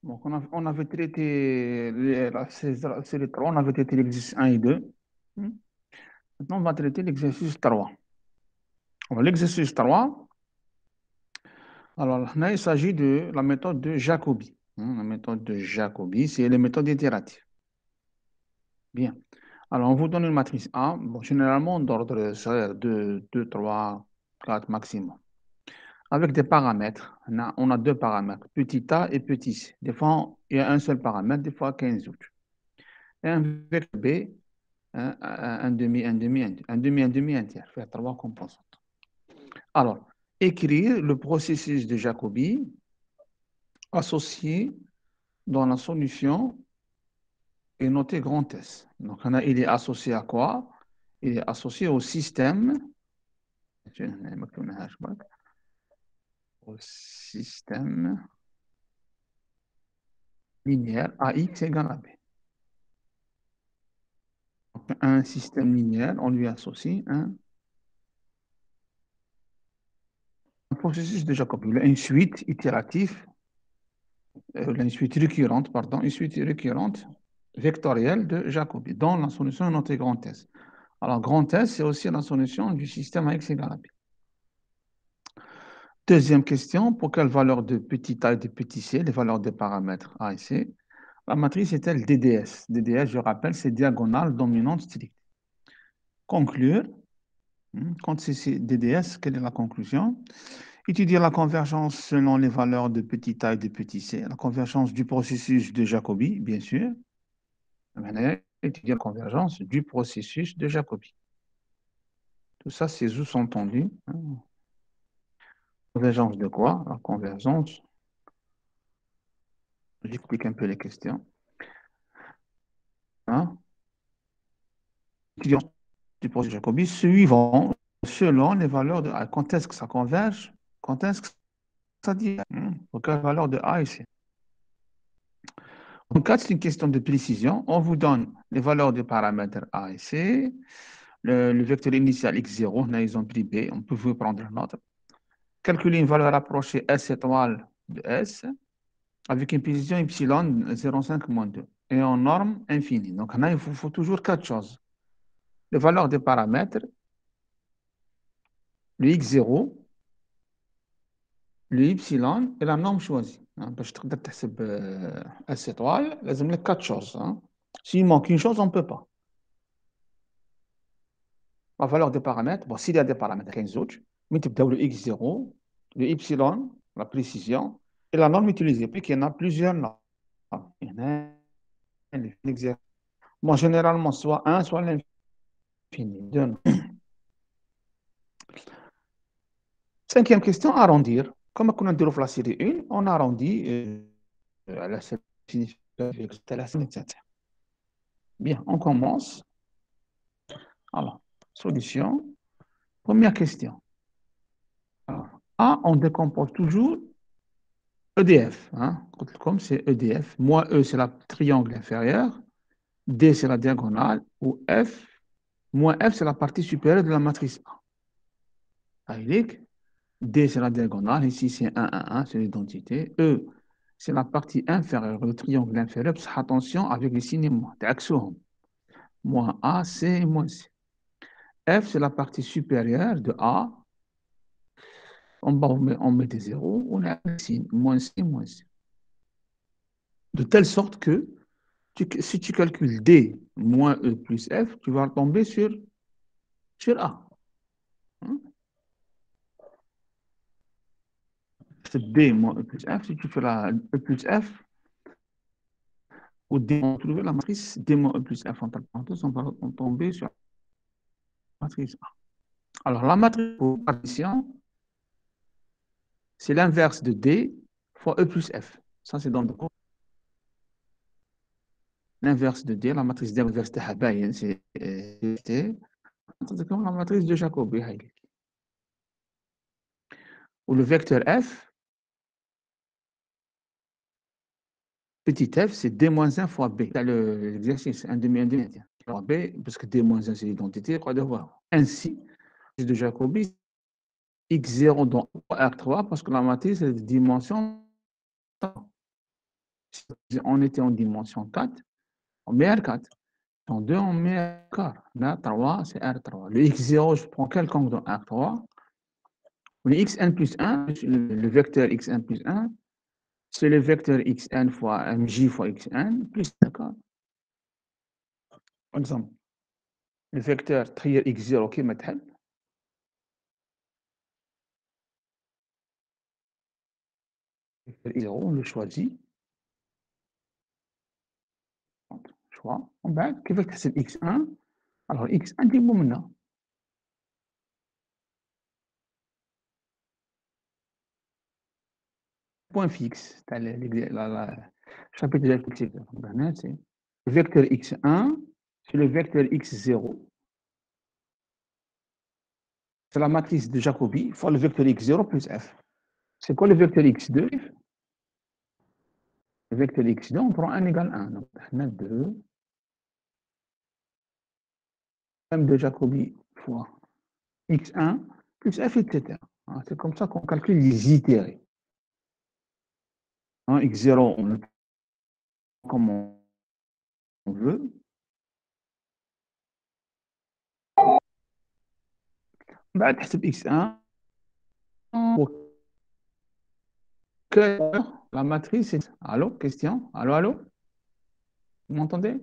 Donc, on avait traité la série 3, on avait traité l'exercice 1 et 2. Maintenant, on va traiter l'exercice 3. Alors, l'exercice 3, alors, là, il s'agit de la méthode de Jacobi. La méthode de Jacobi, c'est les méthodes itératives. Bien. Alors, on vous donne une matrice A. Bon, généralement, d'ordre scalaire 2, 2, 3, 4 maximum. Avec des paramètres. On a deux paramètres, petit a et petit c. Des fois, il y a un seul paramètre, des fois 15 autres. Et un vecteur B, un demi, un demi, un demi, un demi, un tiers. Faire trois composantes. Alors, écrire le processus de Jacobi associé dans la solution et noté grand S. Donc, il est associé à quoi? Il est associé au système. Au système linéaire AX égale à B. Donc, un système linéaire, on lui associe un processus de Jacobi, une suite itérative, une suite récurrente, pardon, une suite récurrente vectorielle de Jacobi dans la solution notée grand S. Alors, grand S, c'est aussi la solution du système AX égale à B. Deuxième question, pour quelle valeur de petit a et de petit c, les valeurs des paramètres A et C, la matrice est-elle DDS? DDS, je rappelle, c'est diagonale dominante stricte. Conclure, quand c'est DDS, quelle est la conclusion? Étudier la convergence selon les valeurs de petit a et de petit c, la convergence du processus de Jacobi, bien sûr. Maintenant, étudier la convergence du processus de Jacobi. Tout ça, c'est sous-entendu. Convergence de quoi? La convergence. J'explique un peu les questions. Étudier du processus de Jacobi suivant, selon les valeurs de A. Quand est-ce que ça converge? Quand est-ce que ça dit? Pour quelle valeur de A et C? En cas, c'est une question de précision. On vous donne les valeurs des paramètres A et C. Le vecteur initial x0, là, ils ont pris B. On peut vous prendre un autre. Calculer une valeur approchée S étoile de S avec une précision epsilon 0,5 moins 2 et en norme infinie. Donc, là, il faut toujours quatre choses. Les valeurs des paramètres, le x0, le epsilon et la norme choisie. باش تقدر تحسب S étoile, لازم لك quatre choses. S'il manque une chose, on ne peut pas. La valeur des paramètres, bon, s'il y a des paramètres 15 autres, mais tu le x0, le epsilon, la précision, et la norme utilisée. Puis qu'il y en a plusieurs normes. Il y en a un. Bon, généralement, soit 1, soit l'infini. Cinquième question, arrondir. Comme on a dit la série 1, on arrondit à la signification, etc. Bien, on commence. Alors, solution. Première question. Alors, A, on décompose toujours EDF. Comme c'est EDF. Moins E, c'est la triangle inférieur. D, c'est la diagonale. Ou F, moins F, c'est la partie supérieure de la matrice A. D, c'est la diagonale. Ici, c'est 1, 1, 1, c'est l'identité. E, c'est la partie inférieure, le triangle inférieur. Attention avec les signes moins. Moins A, C, moins C. F, c'est la partie supérieure de A. En bas, on met des zéros. On a un signe. Moins C, moins C. De telle sorte que si tu calcules D moins E plus F, tu vas tomber sur A. C'est D moins E plus F. Si tu fais la E plus F, ou D, on va trouver la matrice D moins E plus F entre parenthèses, on va tomber sur la matrice A. Alors, la matrice pour partition, c'est l'inverse de D fois E plus F. Ça, c'est dans le cours. L'inverse de D, la matrice D inverse de Habayen, c'est comme la matrice de Jacobi. Ou le vecteur F, petit f, c'est D moins 1 fois B. L'exercice, 1 demi, 1 demi. Alors B, parce que D moins 1, c'est l'identité, quoi devoir. Ainsi, de Jacobi, x0 dans R3, parce que la matrice est de dimension. Si on était en dimension 4, on met R4. En 2, on met R4. Là, 3, c'est R3. Le x0, je prends quelconque dans R3. Le xn plus 1, le vecteur xn plus 1, c'est le vecteur xn fois mj fois xn plus, d'accord. Par exemple, le vecteur trier x0 qui est x0, on le choisit. Choix. En bas, qui va c'est x1. Alors, x1, dis-moi maintenant. Point fixe. Le chapitre de la c'est le vecteur x1, c'est le vecteur x0. C'est la matrice de Jacobi fois le vecteur x0 plus f. C'est quoi le vecteur x2? Le vecteur x2, on prend 1 égale 1. Donc, on a 2. M de Jacobi fois x1 plus f, etc. C'est comme ça qu'on calcule les itérés. X0, on le prend comme on veut. بعد تحسب x1 pour que la matrice est... Allô, question? Allô, allô? Vous m'entendez?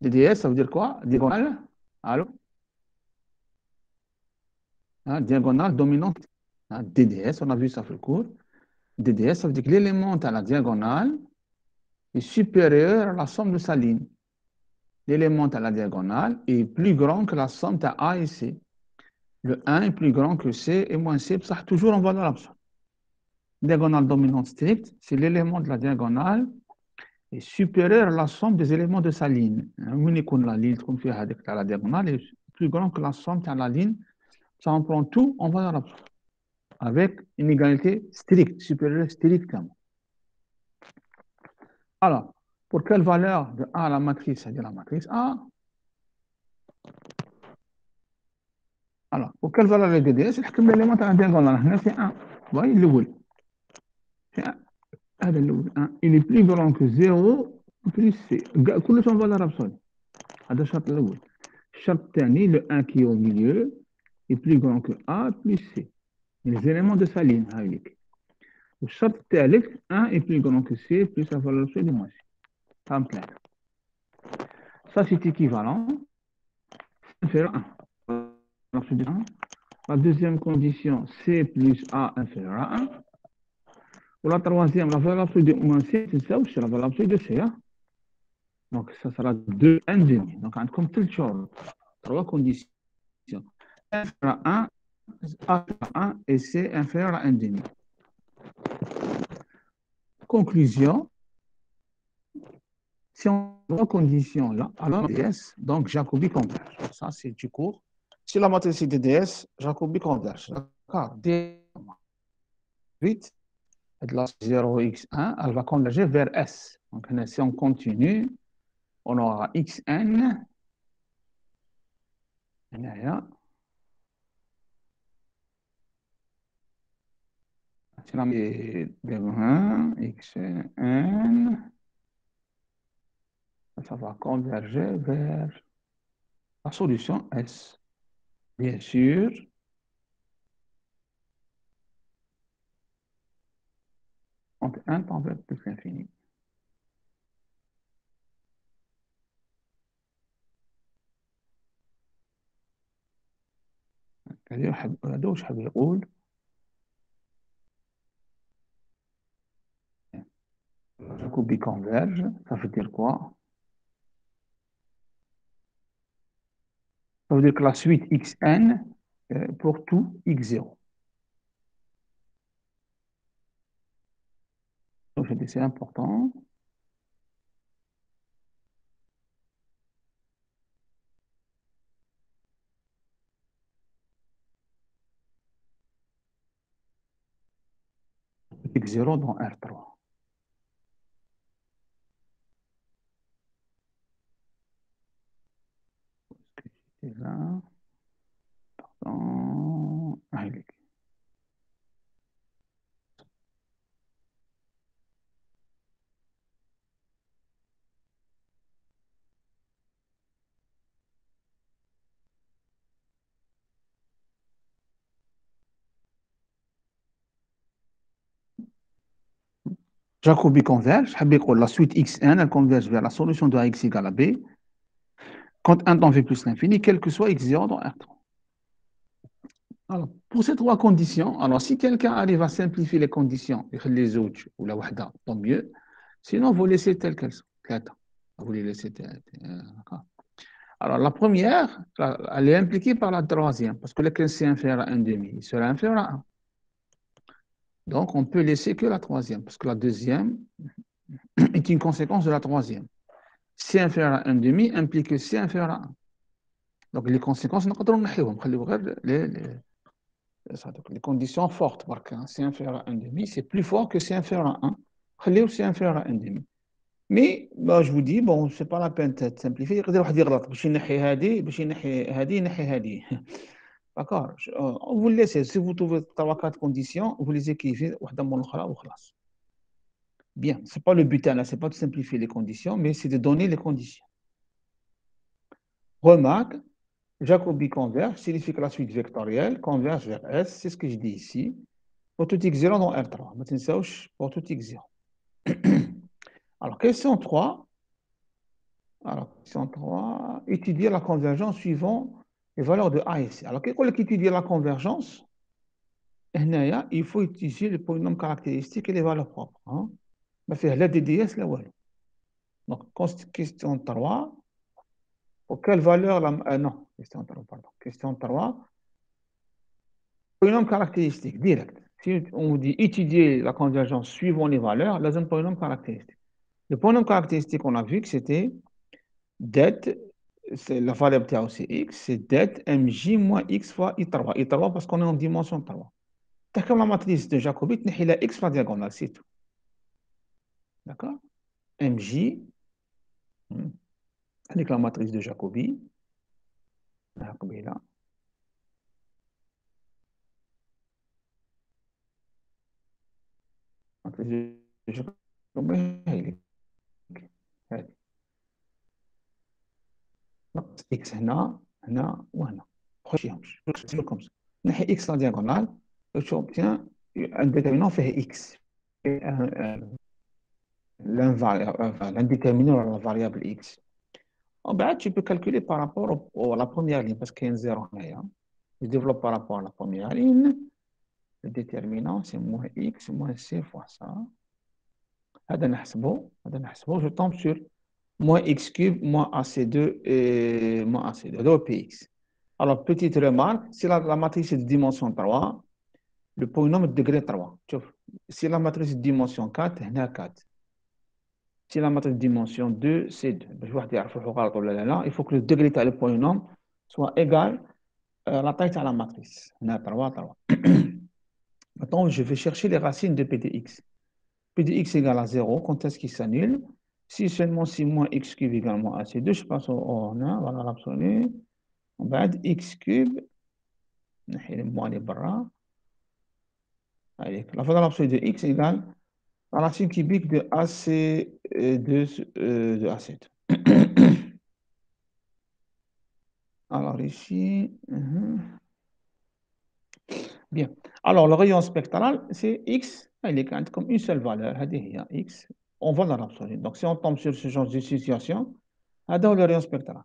DDS, ça veut dire quoi? Diagonale? Allô? Diagonale dominante. DDS, on a vu ça fait le cours. DDS, ça veut dire que l'élément à la diagonale est supérieur à la somme de sa ligne. L'élément à la diagonale est plus grand que la somme de A et C. Le 1 est plus grand que C et moins C, ça toujours en valeur absolue. Diagonale dominante stricte, c'est l'élément de la diagonale est supérieur à la somme des éléments de sa ligne. La ligne qu'on fait avec la diagonale est plus grande que la somme de la ligne. Ça en prend tout en valeur absolue. Avec une égalité stricte, supérieure strictement. Alors, pour quelle valeur de A à la matrice, c'est-à-dire la matrice A? Alors, pour quelle valeur le DDS, c'est l'élément de la diagonale. C'est 1. Vous voyez, le boule. C'est 1. Il est plus grand que 0 plus C. كله sont valeur absolue. هذا الشرط الأول. الشرط الثاني, le 1 qui est au milieu est plus grand que A plus C. Les éléments de sa ligne. Le الشرط الثالث, 1 est plus grand que C plus la valeur absolue de moins C. Ça me plaît. Ça, c'est équivalent. Inférieur à 1. La deuxième condition, C plus A inférieur à 1. Pour la troisième, la valeur absolue de moins C, c'est ça, c'est la valeur absolue de C. Donc, ça sera 2 1 demi. Donc, comme telle chose, 3 conditions. Inférieur à 1, A à 1 et C inférieur à 1 demi. Conclusion, si on a 3 conditions là, alors DS, donc Jacobi converge. Ça, c'est du cours. Si la matrice est DS, Jacobi converge. D'accord. Vite, de la 0x1, elle va converger vers S. Donc, si on continue, on aura xn. xn, ça va converger vers la solution S. Bien sûr, entre 1 tend vers plus l'infini. هذا واش حاب يقول Jacobi converge, ça veut dire quoi? Ça veut dire que la suite xn pour tout x0. Donc, c'est important. X0 dans R3. C'est là. Pardon. Jacobi converge, la suite xn, elle converge vers la solution de ax égale à b, quand 1 tend v plus l'infini, quel que soit x0 dans R3. Alors, pour ces trois conditions, alors si quelqu'un arrive à simplifier les conditions, les autres, ou la wahda, tant mieux. Sinon, vous laissez telles qu'elles sont. Vous les laissez telles. Alors, la première, elle est impliquée par la troisième, parce que lequel c'est inférieur à 1 demi, il sera inférieur à 1. Donc, on peut laisser que la troisième, parce que la deuxième est une conséquence de la troisième. C inférieur à 1 demi implique que C inférieur à 1. Donc, les conséquences, nous pouvons les conditions fortes. C inférieur à 1 demi, c'est plus fort que C inférieur à 1. C'est inférieur à 1 demi. Mais bah, je vous dis, bon, c'est pas la peine de simplifier. يقدر واحد يغلط باش ينحي هذه باش ينحي هذه ينحي هذه. D'accord. Vous le laissez. Si vous trouvez 3-4 conditions, vous les écrivez واحدة من الأخرى وخلاص. Bien, c'est pas le but là, c'est pas de simplifier les conditions, mais c'est de donner les conditions. Remarque, Jacobi converge signifie que la suite vectorielle converge vers S, c'est ce que je dis ici, pour tout x0 dans R3. Maintenant, pour tout x0. Alors, question 3. Alors, question 3, étudier la convergence suivant les valeurs de A et C. Alors, qu'est-ce qu'étudier la convergence? Il faut utiliser les polynômes caractéristiques et les valeurs propres. Hein? On va faire la DDS, la wallo. Donc, question 3. Pour quelle valeur non, question 3, pardon. Question 3. Polynôme caractéristique, direct. Si on vous dit étudier la convergence suivant les valeurs, là, c'est un polynôme caractéristique. Le polynôme caractéristique, on a vu que c'était det, c'est la variable tau c'est x, c'est det mj moins x fois i3. i3 parce qu'on est en dimension 3. T'as comme la matrice de Jacobi, tu la x par diagonale, c'est tout. D'accord? mj, avec la matrice de Jacobi, Jacobi là. Matrice de Jacobi, x هنا هنا وهنا خشيهمش comme ça نحي x la diagonale et tu obtiens un déterminant fait x l'indéterminant la variable x. En bas, tu peux calculer par rapport à la première ligne parce qu'il y a un 0 là. Je développe par rapport à la première ligne. Le déterminant, c'est moins x moins c fois ça. Je tombe sur moins x cube moins ac2 et moins ac2, donc px. Alors, petite remarque, si la matrice est de dimension 3, le polynôme est de degré 3. Si la matrice est de dimension 4, il y a 4. Si la matrice de dimension 2, c'est 2. Il faut que le degré de le polynôme soit égal à la taille de la matrice. Maintenant, je vais chercher les racines de P de x. P de x égale à 0, quand est-ce qu'il s'annule? Si seulement si moins x cube également à C2, je passe au 1, voilà l'absolu. On va être x cube. Moins les bras. Allez, la valeur absolue de x égale la racine cubique de AC2 de AC2. Alors ici, bien. Alors le rayon spectral, c'est x, il est comme une seule valeur, x, en valeur absolue. Donc si on tombe sur ce genre de situation, on le rayon spectral.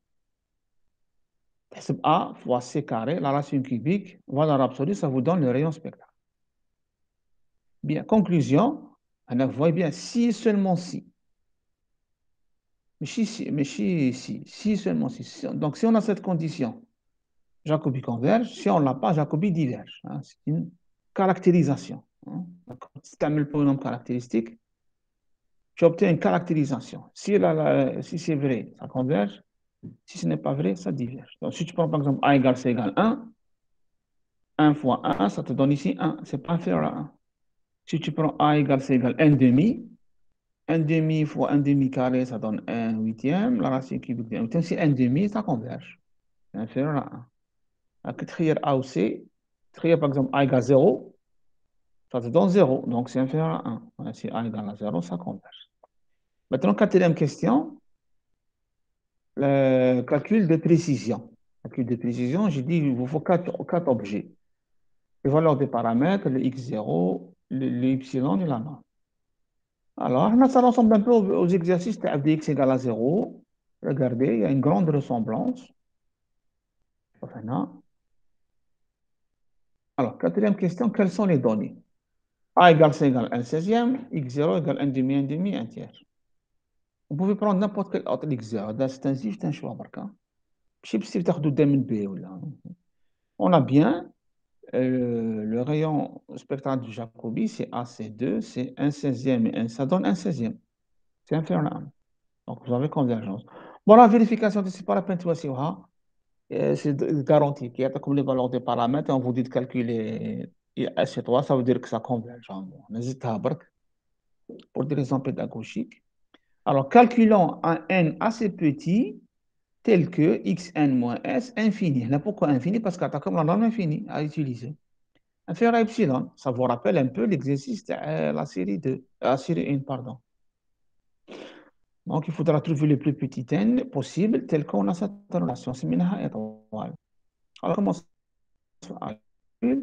C'est A fois C carré, la racine cubique, valeur absolue, ça vous donne le rayon spectral. Bien, conclusion, vous voyez bien, si seulement si. Mais si seulement si. Donc si on a cette condition, Jacobi converge. Si on ne l'a pas, Jacobi diverge. Hein. C'est une caractérisation. Hein. Si tu as le polynôme caractéristique, tu obtiens une caractérisation. Si c'est vrai, ça converge. Si ce n'est pas vrai, ça diverge. Donc, si tu prends par exemple A égale C égale 1, 1 fois 1, ça te donne ici 1. Ce n'est pas inférieur à 1. Si tu prends A égale C égale 1 demi, 1 demi fois 1 demi carré, ça donne 1 huitième. La racine cubique de 1 huitième, c'est 1 demi, ça converge. C'est inférieur à 1. Alors, trier A ou C, trier par exemple A égale 0, ça te donne 0, donc c'est inférieur à 1. Si A égale à 0, ça converge. Maintenant, quatrième question, le calcul de précision. Calcul de précision, j'ai dit il vous faut 4 objets. Les valeurs des paramètres, le x0, le y et la norme. Alors, ça ressemble un peu aux exercices de fdx égale à 0. Regardez, il y a une grande ressemblance. Enfin, alors, quatrième question, quelles sont les données? A égale C égale 1/16e, x0 égale 1 demi, 1 demi, 1 tiers. Vous pouvez prendre n'importe quel autre x0. C'est un juste un choix, بركة. ماشي بسيف تاخدو D من B ولا. On a bien le rayon spectral de Jacobi, c'est AC2, c'est 1/16e et 1, ça donne 1/16e. C'est inférieur à 1. Donc, vous avez convergence. Bon, la vérification, c'est pas la peine de voir. C'est garanti. Il y a comme les valeurs des paramètres, et on vous dit de calculer S3, ça veut dire que ça converge. Bon, n'hésitez pas, pour des raisons pédagogiques. Alors, calculons un n assez petit, tel que xn moins s infini. Là, pourquoi infini? Parce qu'on a comme la norme infinie à utiliser. Inférieur à epsilon, ça vous rappelle un peu l'exercice de la série 2, la série 1, pardon. Donc, il faudra trouver le plus petit n possible, tel qu'on a cette relation. C'est minha étoile. Alors, comment ça se fait?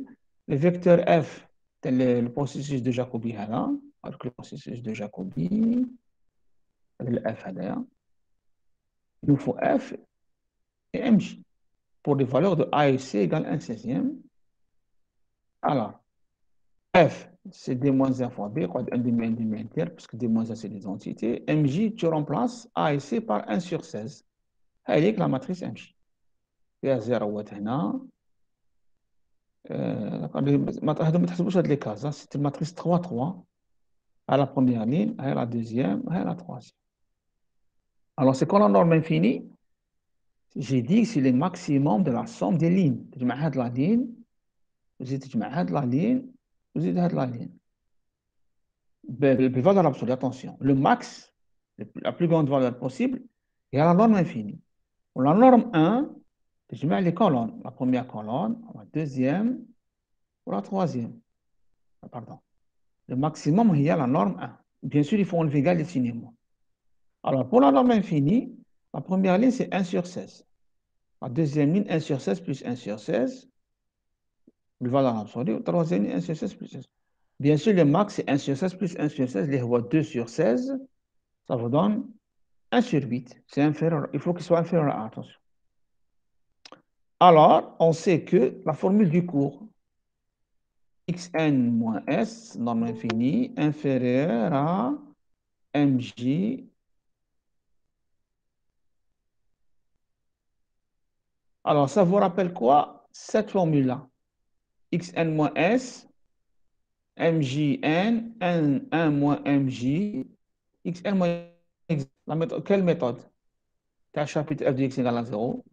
Le vecteur f, tel le processus de Jacobi, là, avec le processus de Jacobi, avec le f, là, il nous faut f et mj pour des valeurs de a et c égale 1/16e. Alors, f, c'est d moins 1 fois b, quoi, 1 demi, 1 demi, 1 tiers, parce que d moins 1, c'est des entités. mj, tu remplaces a et c par 1/16. هذيك la matrice mj. فيها زيروات هنا. هذا ما تحسبوش هاد لي كاز. C'est une matrice 3, 3. À la première ligne, à la deuxième, à la troisième. Alors, c'est quoi la norme infinie? J'ai dit que c'est le maximum de la somme des lignes. تجمع هاد la ligne, وزيد تجمع هاد la ligne, وزيد هاد la ligne. Valeur absolue, attention. Le max, la plus grande valeur possible, il y a la norme infinie. Pour la norme 1, je mets les colonnes. La première colonne, la deuxième, ou la troisième. Pardon. Le maximum, il y a la norme 1. Bien sûr, il faut enlever égal définitivement. Alors, pour la norme infinie, la première ligne, c'est 1/16. La deuxième ligne, 1/16 plus 1/16. Le valeur absolue. La troisième ligne, 1/16 plus 1. Bien sûr, le max, c'est 1/16 plus 1/16. Les voix 2/16. Ça vous donne 1/8. C'est inférieur. Il faut qu'il soit inférieur à 1. Attention. Alors, on sait que la formule du cours, xn moins s, norme infinie, inférieure à mj. Alors, ça vous rappelle quoi? Cette formule-là. xn moins s, mjn, 1 moins mj, xn moins x. Quelle méthode? T'as chapitre f de x égale à 0.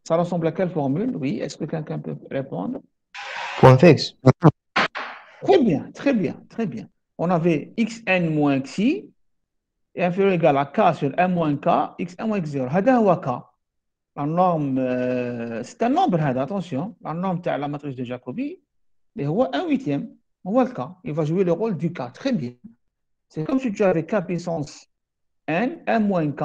Ça ressemble à quelle formule? Oui, est-ce que quelqu'un peut répondre? Point fixe. Très bien, très bien, très bien. On avait xn moins xi est inférieur ou égal à k sur m moins k, xn moins x0. هذا هو k. La norme, c'est un nombre, attention. La norme de la matrice de Jacobi, c'est 1/8. On voit le k. Il va jouer le rôle du k. Très bien. C'est comme si tu avais k puissance n, m moins k,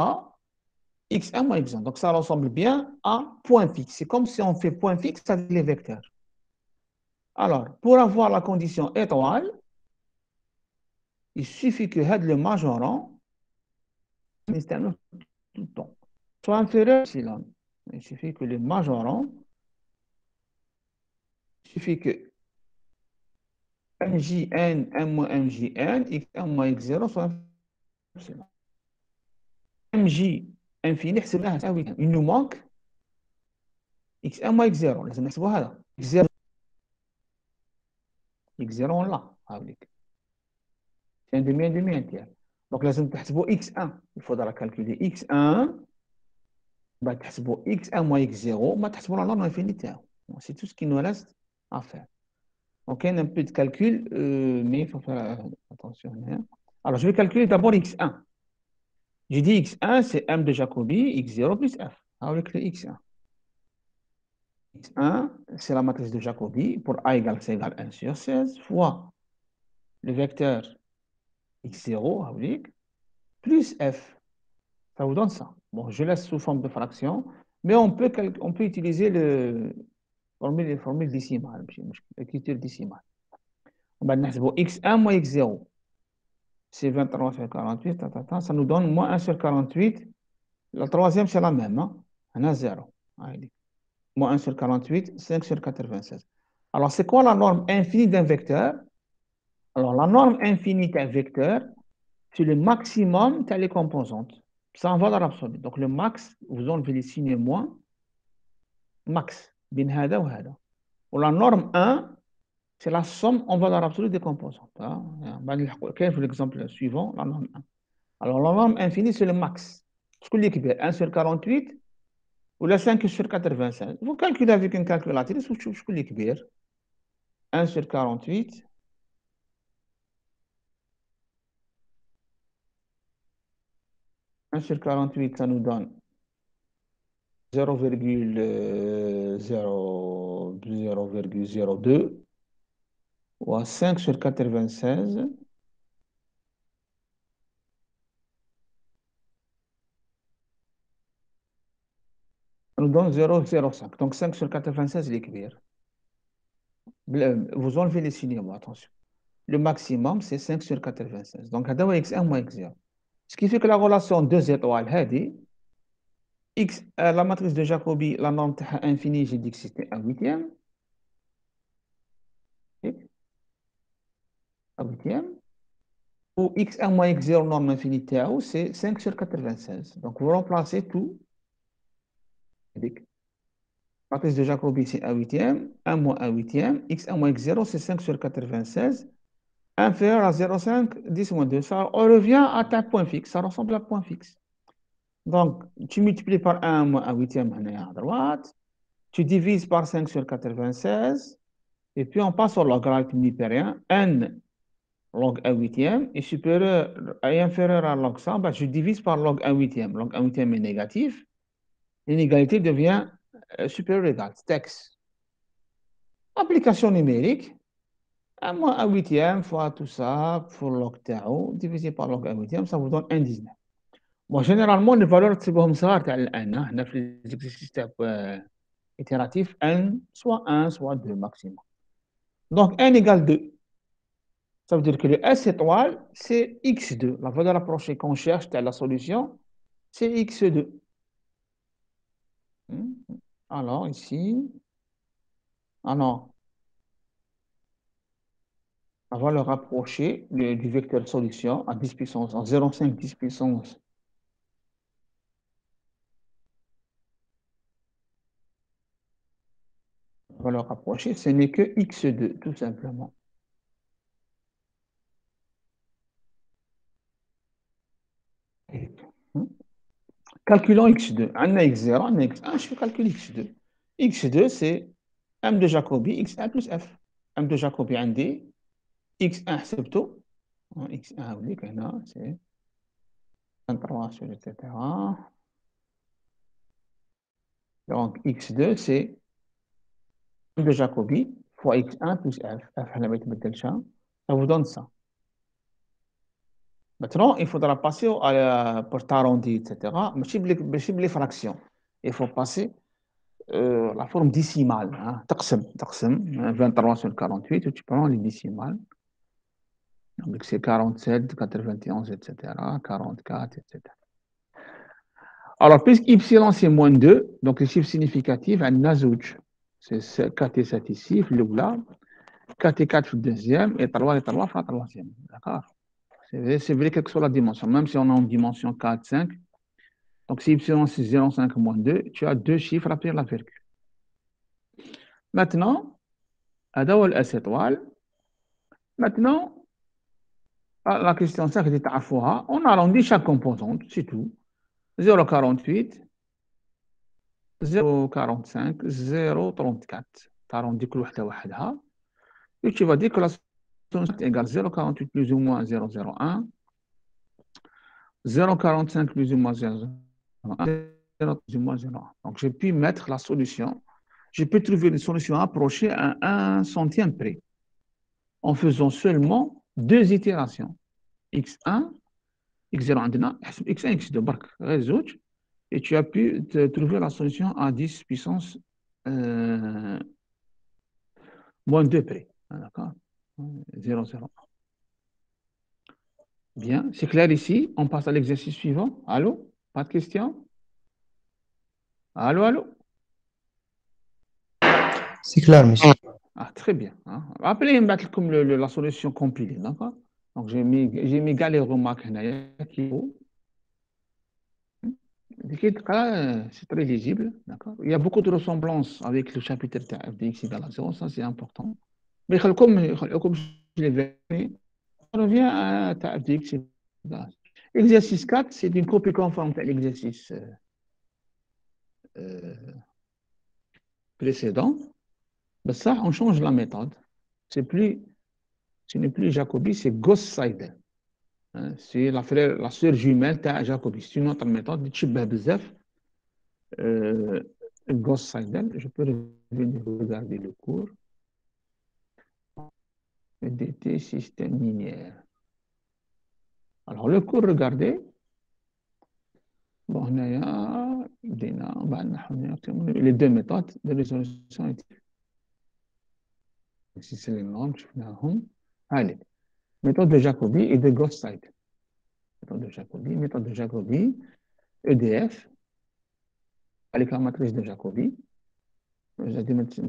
xn moins x1. Donc ça ressemble bien à point fixe. C'est comme si on fait point fixe avec les vecteurs. Alors, pour avoir la condition étoile, il suffit que le majorant, c'est un tout le temps, soit inférieur à epsilon. Il suffit que le majorant, il suffit que mjn, m moins mjn, xn moins x0 soit inférieur à epsilon. mj infini, il nous manque xn moins x0. لازم نحسبوا هذا. x0 on l'a. C'est un demi, un demi, un tiers. Donc لازم تحسبوا x1. Il faudra calculer x1. بعد تحسبوا x1 moins x0. ما تحسبوا la norme infinie. C'est tout ce qui nous reste à faire. Donc, il y a un peu de calcul, mais il faut faire attention. Alors, je vais calculer d'abord x1. J'ai dit x1, c'est m de Jacobi, x0 plus f. Avec le x1. x1, c'est la matrice de Jacobi pour a égale c égale 1/16 fois le vecteur x0 avec plus f. Ça vous donne ça. Bon, je laisse sous forme de fraction, mais on peut utiliser le formule décimale, l'écriture décimale. On va نحسبوا x1 moins x0. c'est 23 sur 48, ça nous donne moins 1 sur 48. La troisième, c'est la même. Hein? On a 0. Allez. Moins 1 sur 48, 5 sur 96. Alors, c'est quoi la norme infinie d'un vecteur? Alors, la norme infinie d'un vecteur, c'est le maximum de les composantes. Ça en va dans l'absolu. Donc, le max, vous enlevez les signes moins, max. Bin hada ou hada. Ou la norme 1, c'est la somme en valeur absolue des composantes. Quel est l'exemple suivant? La norme 1. Alors, la norme infinie, c'est le max. Ce que l'équipe 1 sur 48 ou la 5 sur 85. Vous calculez avec une calculatrice, vous trouvez l'équipe 1 sur 48. 1 sur 48, ça nous donne 0,02 ou à 5 sur 96. Ça nous donne 0,05. Donc 5 sur 96, l'équipe. Vous enlevez les signes, attention. Le maximum, c'est 5 sur 96. Donc, x1 moins x0. Ce qui fait que la relation 2 étoiles, x, la matrice de Jacobi, la norme infinie, j'ai dit que c'était 1 huitième. Un huitième. Ou x1 moins x0, norme infinie, c'est 5 sur 96. Donc, vous remplacez tout. La matrice de Jacobi, c'est 1 huitième. 1 moins 1 huitième. x1 moins x0, c'est 5 sur 96. Inférieur à 0,5, 10 moins 2. Ça, on revient à un point fixe. Ça ressemble à un point fixe. Donc, tu multiplies par 1 moins 1 huitième à droite. Tu divises par 5 sur 96. Et puis, on passe au logarithme nipérien. N log 1 huitième est supérieur et inférieur à log 100. Ben, je divise par log 1 huitième. Log 1 huitième est négatif. L'inégalité devient supérieure ou égale. Texte. Application numérique. 1 moins 1 huitième fois tout ça, pour log tau, divisé par log 1 huitième, ça vous donne 1,19. Bon, généralement, les valeurs تسيبهم صغار تاع n. هنا في les exercices itératifs, n, soit 1, soit 2 maximum. Donc, n égale 2. Ça veut dire que le S étoile, c'est x2. La valeur approchée qu'on cherche, la solution, c'est x2. Alors, ici, alors, la valeur approchée du vecteur de solution à 10 puissance, en 0,5 10 puissance. La valeur approchée, ce n'est que x2, tout simplement. Calculons x2. On a x0, on a x1, je vais calculer x2. x2, c'est m de Jacobi, x1 plus f. m de Jacobi, on dit x1 حسبته. x1 c'est 23 sur etc. Donc x2, c'est m de Jacobi fois x1 plus f. f, ça vous donne ça. Maintenant, il faudra passer à pour t'arrondir, etc. Mais les fractions. Il faut passer la forme décimale. Hein. تقسم 23 sur 48, tu prends les décimales. Donc c'est 47, 91, etc. 44, etc. Alors, puisque y c'est moins 2, donc les chiffres significatifs, un nazouch. C'est 4 et 7 ici, le là. 4 et 4 le deuxième, et 3 et 3 le troisième. D'accord? C'est vrai quelle que soit la dimension, même si on a une dimension 4, 5. Donc, si y c'est 0,5 moins 2, tu as deux chiffres après la virgule. Maintenant, à S étoile. Maintenant, la question 5 était à fois, on arrondit chaque composante, c'est tout. 0,48, 0,45, 0,34. Tu arrondis كل وحدة وحدها. Et tu vas dire que la solution est égale 0,48 plus ou moins 0,01, 0,45 plus ou moins 0,01, 0 plus ou moins 0,1. Donc, j'ai pu mettre la solution. Je peux trouver une solution approchée à 1 centième près en faisant seulement deux itérations. x1, x0 عندنا, x1, x2, برك غير زوج. Et tu as pu trouver la solution à 10 puissance moins 2 près. D'accord? 0, 0. Bien, c'est clair ici. On passe à l'exercice suivant. Allô? Pas de questions? Allô, allô? C'est clair, monsieur. Ah, très bien. Hein. Appelez comme la solution compilée, d'accord? Donc, j'ai mis les remarques qui c'est très lisible, d'accord? Il y a beaucoup de ressemblances avec le chapitre FDX égale à 0, ça c'est important. Mais comme je l'ai vu, on revient à FDX égale à 0. Exercice 4, c'est une copie conforme à l'exercice euh, précédent. Ben ça, on change la méthode. Ce n'est plus Jacobi, c'est Gauss-Seidel. Hein, c'est la sœur jumelle de Jacobi. C'est une autre méthode de Tchibah Bzef. Gauss-Seidel. Je peux revenir regarder le cours. DT, système linéaire. Alors, le cours, regardez. Bon, les deux méthodes de résolution. Si c'est les normes, je fais un allez. Méthode de Jacobi et de Gauss-Seidel. Méthode de Jacobi, EDF, avec la matrice de Jacobi. Je vais mettre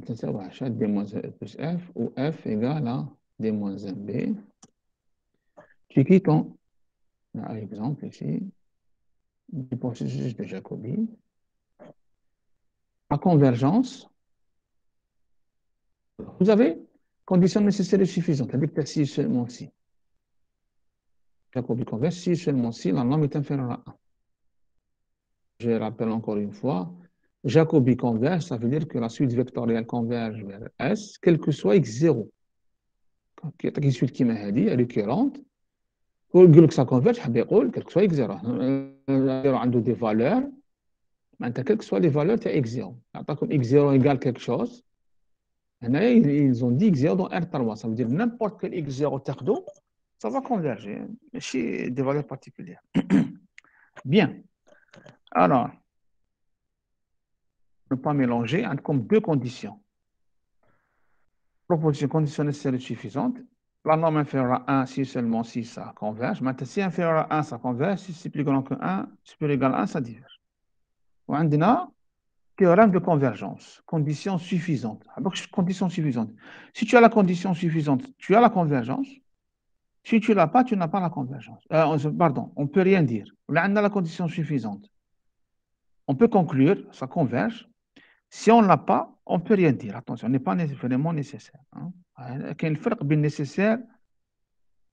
D moins E plus F, où F égale à D moins 1B. Tu cliques en, par exemple, ici, du processus de Jacobi. La convergence, vous avez conditions nécessaires et suffisantes, avec ta si seulement si. Jacobi converge si seulement si la norme est inférieure à 1. Je rappelle encore une fois, Jacobi converge, ça veut dire que la suite vectorielle converge vers S, quel que soit x0. Qui suite qui m'a dit, récurrente, pour que ça converge, quel que soit x0. On a des valeurs, quelles que soient les valeurs, tu as x0. Comme x0 égale quelque chose, ils ont dit x0 dans R3. Ça veut dire n'importe quel x0 terdo, ça va converger chez des valeurs particulières. Bien. Alors, ne pas mélanger comme deux conditions. Proposition condition nécessaire et suffisante. La norme inférieure à 1 si seulement si ça converge. Maintenant, si inférieur à 1, ça converge. Si c'est plus grand que 1, supérieur ou égal à 1, ça diverge. On a théorème de convergence. Condition suffisante. Donc, condition suffisante. Si tu as la condition suffisante, tu as la convergence. Si tu ne l'as pas, tu n'as pas la convergence. Pardon, on ne peut rien dire. Là, on a la condition suffisante. On peut conclure, ça converge. Si on ne l'a pas, on ne peut rien dire. Attention, ce n'est pas vraiment nécessaire. Hein. Il y a une différence entre nécessaire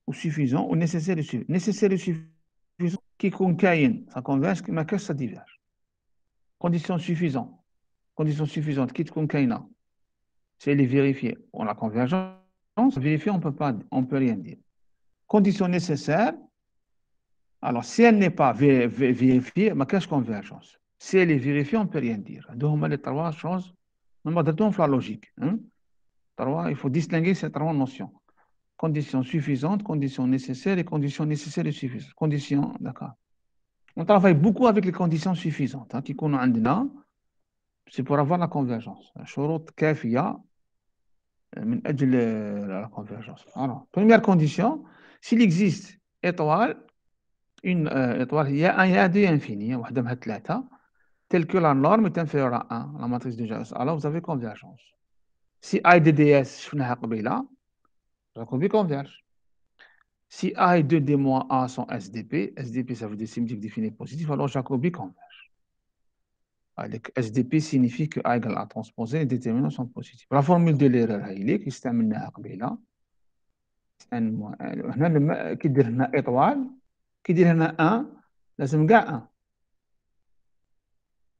ou suffisant ou nécessaire et suffisant. Nécessaire et suffisant, qui concaïne, ça converge, mais que ça diverge. Condition suffisante. Condition suffisante, qui concaïne, c'est les vérifier. On la convergence, vérifier, on ne peut rien dire. Condition nécessaire, alors si elle n'est pas vérifiée, mais qu'est-ce convergence? Si elle est vérifiée, on ne peut rien dire. Donc, les trois choses, on va dire la logique. Hein? Il faut distinguer ces trois notions. Conditions suffisantes, conditions nécessaires et conditions nécessaires et suffisantes. Conditions, d'accord. On travaille beaucoup avec les conditions suffisantes. Hein, qui c'est pour avoir la convergence. شروط كافية من أجل la convergence. Alors, première condition, s'il existe étoile, une étoile, il y a deux infinis, tel que la norme est inférieure à 1, la matrice de Gauss. Alors, vous avez convergence. Si I de ds, Jacobi converge. Si A et 2D moins A sont SDP, SDP ça veut dire symétrique définie positive, alors Jacobi converge. SDP signifie que A égale A transposé, les déterminants sont positifs. La formule de l'erreur, il est qui se termine à N moins N. Qui dit étoile, qui dit 1, لازم كاع 1.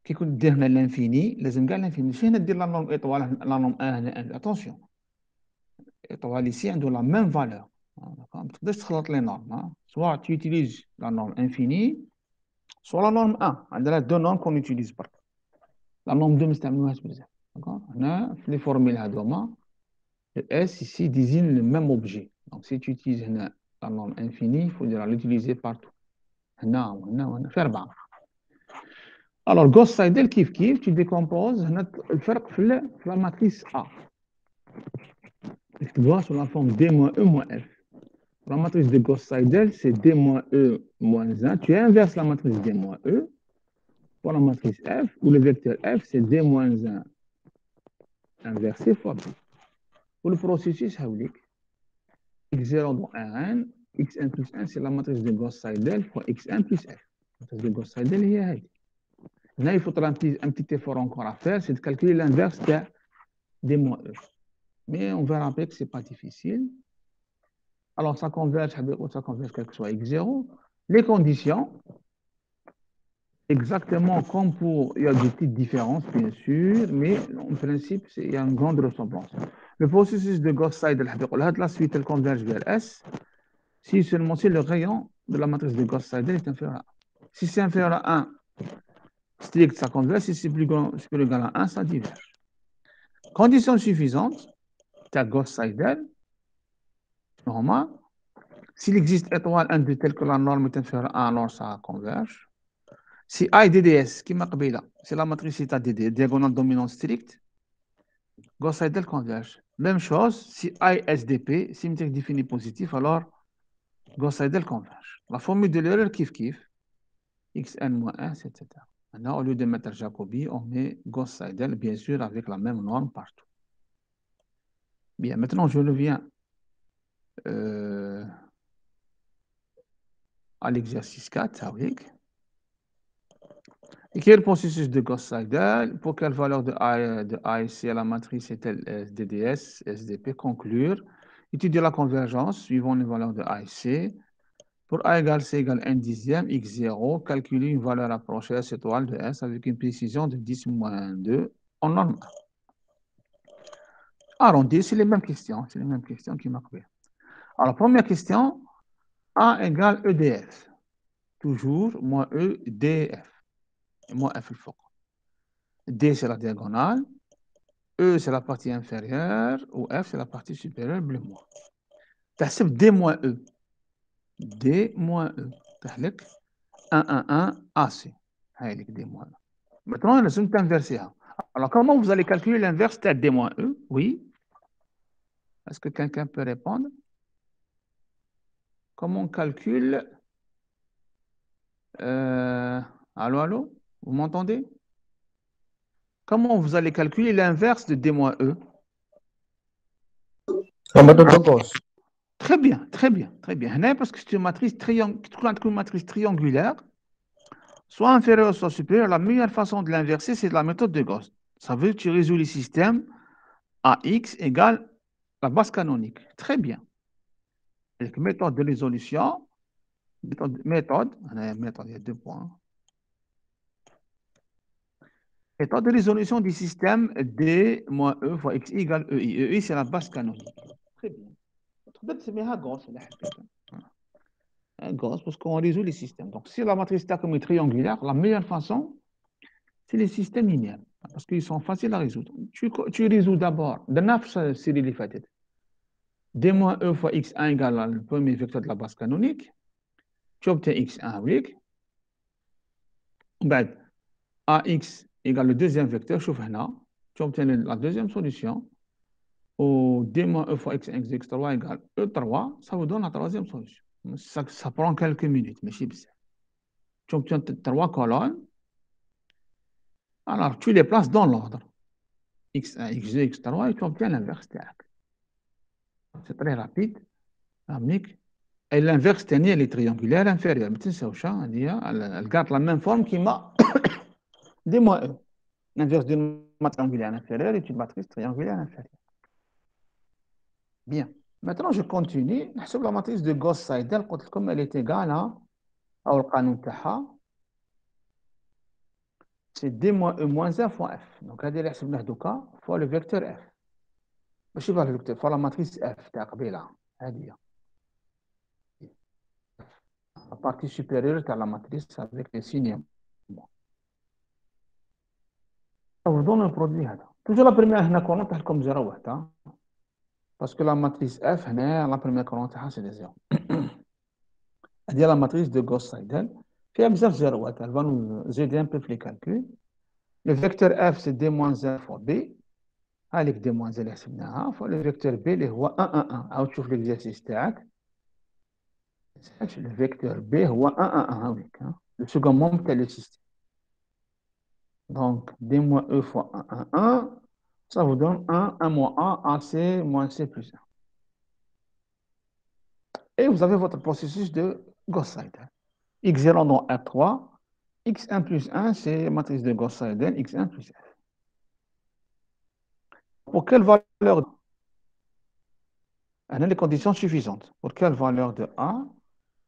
كي يكون درنا l'infini, لازم كاع l'infini. ماشي هنا دير la norme étoile, la norme 1, attention. Étoile ici, elle a la même valeur. Tu تخلط les normes. Soit tu utilises la norme infinie, soit la norme 1. Il y a deux normes qu'on utilise pas. La norme 2, c'est les formules le S ici désigne le même objet. Donc, si tu utilises la norme infinie, il faut l'utiliser partout. Alors, Gauss-Seidel, tu décomposes la matrice A. Tu vois sur la forme D moins E moins F. La matrice de Gauss-Seidel, c'est D moins E moins 1. Tu inverses la matrice D moins E pour la matrice F, où le vecteur F, c'est D moins 1 inversé fois B. Pour le processus, x0 dans Rn, x1 plus 1, c'est la matrice de Gauss-Seidel fois x1 plus F. La matrice de Gauss-Seidel, il y a là, il faudra un petit effort encore à faire, c'est de calculer l'inverse de D moins E. Mais on verra après que ce n'est pas difficile. Alors, ça converge, quel que soit x0. Les conditions, exactement comme pour... Il y a des petites différences, bien sûr, mais en principe, il y a une grande ressemblance. Le processus de Gauss-Seidel, la suite, elle converge vers S, si seulement si le rayon de la matrice de Gauss-Seidel est inférieur à 1. Si c'est inférieur à 1, strict, ça converge. Si c'est plus égal à 1, ça diverge. Condition suffisante, tu as Gauss-Seidel, normal. S'il existe étoile 1 de tel que la norme est inférieure à 1, alors ça converge. Si A est DDS, qui m'a là, c'est la matrice état DD, diagonale dominante stricte, Gauss-Seidel converge. Même chose, si A est SDP, symétrique défini positif, alors Gauss-Seidel converge. La formule de l'erreur kiff, xn-1, etc. Maintenant, au lieu de mettre Jacobi, on met Gauss-Seidel, bien sûr, avec la même norme partout. Bien, maintenant, je reviens à l'exercice 4, Et quel est le processus de Gauss-Seidel? Pour quelle valeur de A et C à la matrice est-elle DDS, SDP? Conclure. Étudier la convergence suivant les valeurs de A et C. Pour A égale C égale 1 dixième, x0, calculer une valeur approchée à cette étoile de S avec une précision de 10 moins 2 en norme. Arrondir, c'est les mêmes questions. C'est les mêmes questions qui marquent. Alors, première question, A égale EDF. Toujours moins E, DF. Et moins F le fort. D, c'est la diagonale. E, c'est la partie inférieure. Ou F, c'est la partie supérieure, bleu moins. تحسب D moins E. D moins E. تحلك 1, 1, 1, AC. هايلك D moins E. Maintenant, nous sommes inversés. Alors, comment vous allez calculer l'inverse de D moins E? Oui. Est-ce que quelqu'un peut répondre? Comment on calcule allô, allô? Vous m'entendez? Comment vous allez calculer l'inverse de D moins E? La méthode de Gauss. Très bien, très bien, très bien. Parce que c'est une matrice triangulaire, soit inférieure, soit supérieure. La meilleure façon de l'inverser, c'est la méthode de Gauss. Ça veut dire que tu résous le système à x égale la base canonique. Très bien. Avec méthode de résolution, méthode, il y a 2 points. Méthode de résolution du système D moins E fois x égale EI. EI, c'est la base canonique. Très bien. تسميها Gauss Gauss parce qu'on résout les systèmes. Donc, si la matrice est triangulaire, la meilleure façon, c'est les systèmes linéaires parce qu'ils sont faciles à résoudre. Tu résous d'abord de 9 séries les fatides. D moins E fois x1 égale le premier vecteur de la base canonique. Tu obtiens x1 avec. AX égale le deuxième vecteur, tu obtiens la deuxième solution. Au D moins E fois x1 x3 égale E3, ça vous donne la troisième solution. Ça prend quelques minutes, mais c'est bizarre. Tu obtiens 3 colonnes. Alors, tu les places dans l'ordre. x1, x2, x3, et tu obtiens l'inverse. C'est très rapide. Et l'inverse, elle est triangulaire inférieure. Elle garde la même forme qui m'a D moins E. L'inverse d'une matrice triangulaire inférieure est une matrice triangulaire inférieure. Bien. Maintenant, je continue. Sur la matrice de Gauss-Seidel, comme elle est égale à le canon تاعها, c'est D moins E moins 1 fois F. Donc, هذه اللي حسبناه دوكا fois le vecteur F. ماشي fois le vecteur, fois la matrice F تاع قبيله. هذه هي. La partie supérieure de la matrice avec les signes. Ça vous donne un produit. Toujours la première, هنا colonne تحكم 0 وحده. Parce que la matrice F, la première colonne c'est des 0. C'est la matrice de Gauss-Seidel. Puis elle va nous aider un peu les calculs. Le vecteur F, c'est D moins 1 fois B. Avec D moins 1, fois le vecteur B, il est 1, 1, 1. Alors, tu fais l'exercice. Le vecteur B هو 1, 1, 1 avec, hein. Le second membre tel le système. Donc, D moins E fois 1, 1, 1, ça vous donne 1, 1 moins A, AC moins C plus 1. Et vous avez votre processus de Gauss-Seidel. X0 dans R3, X1 plus 1, c'est matrice de Gauss-Seidel, X1 plus F. Pour quelle valeur? On a les conditions suffisantes. Pour quelle valeur de A?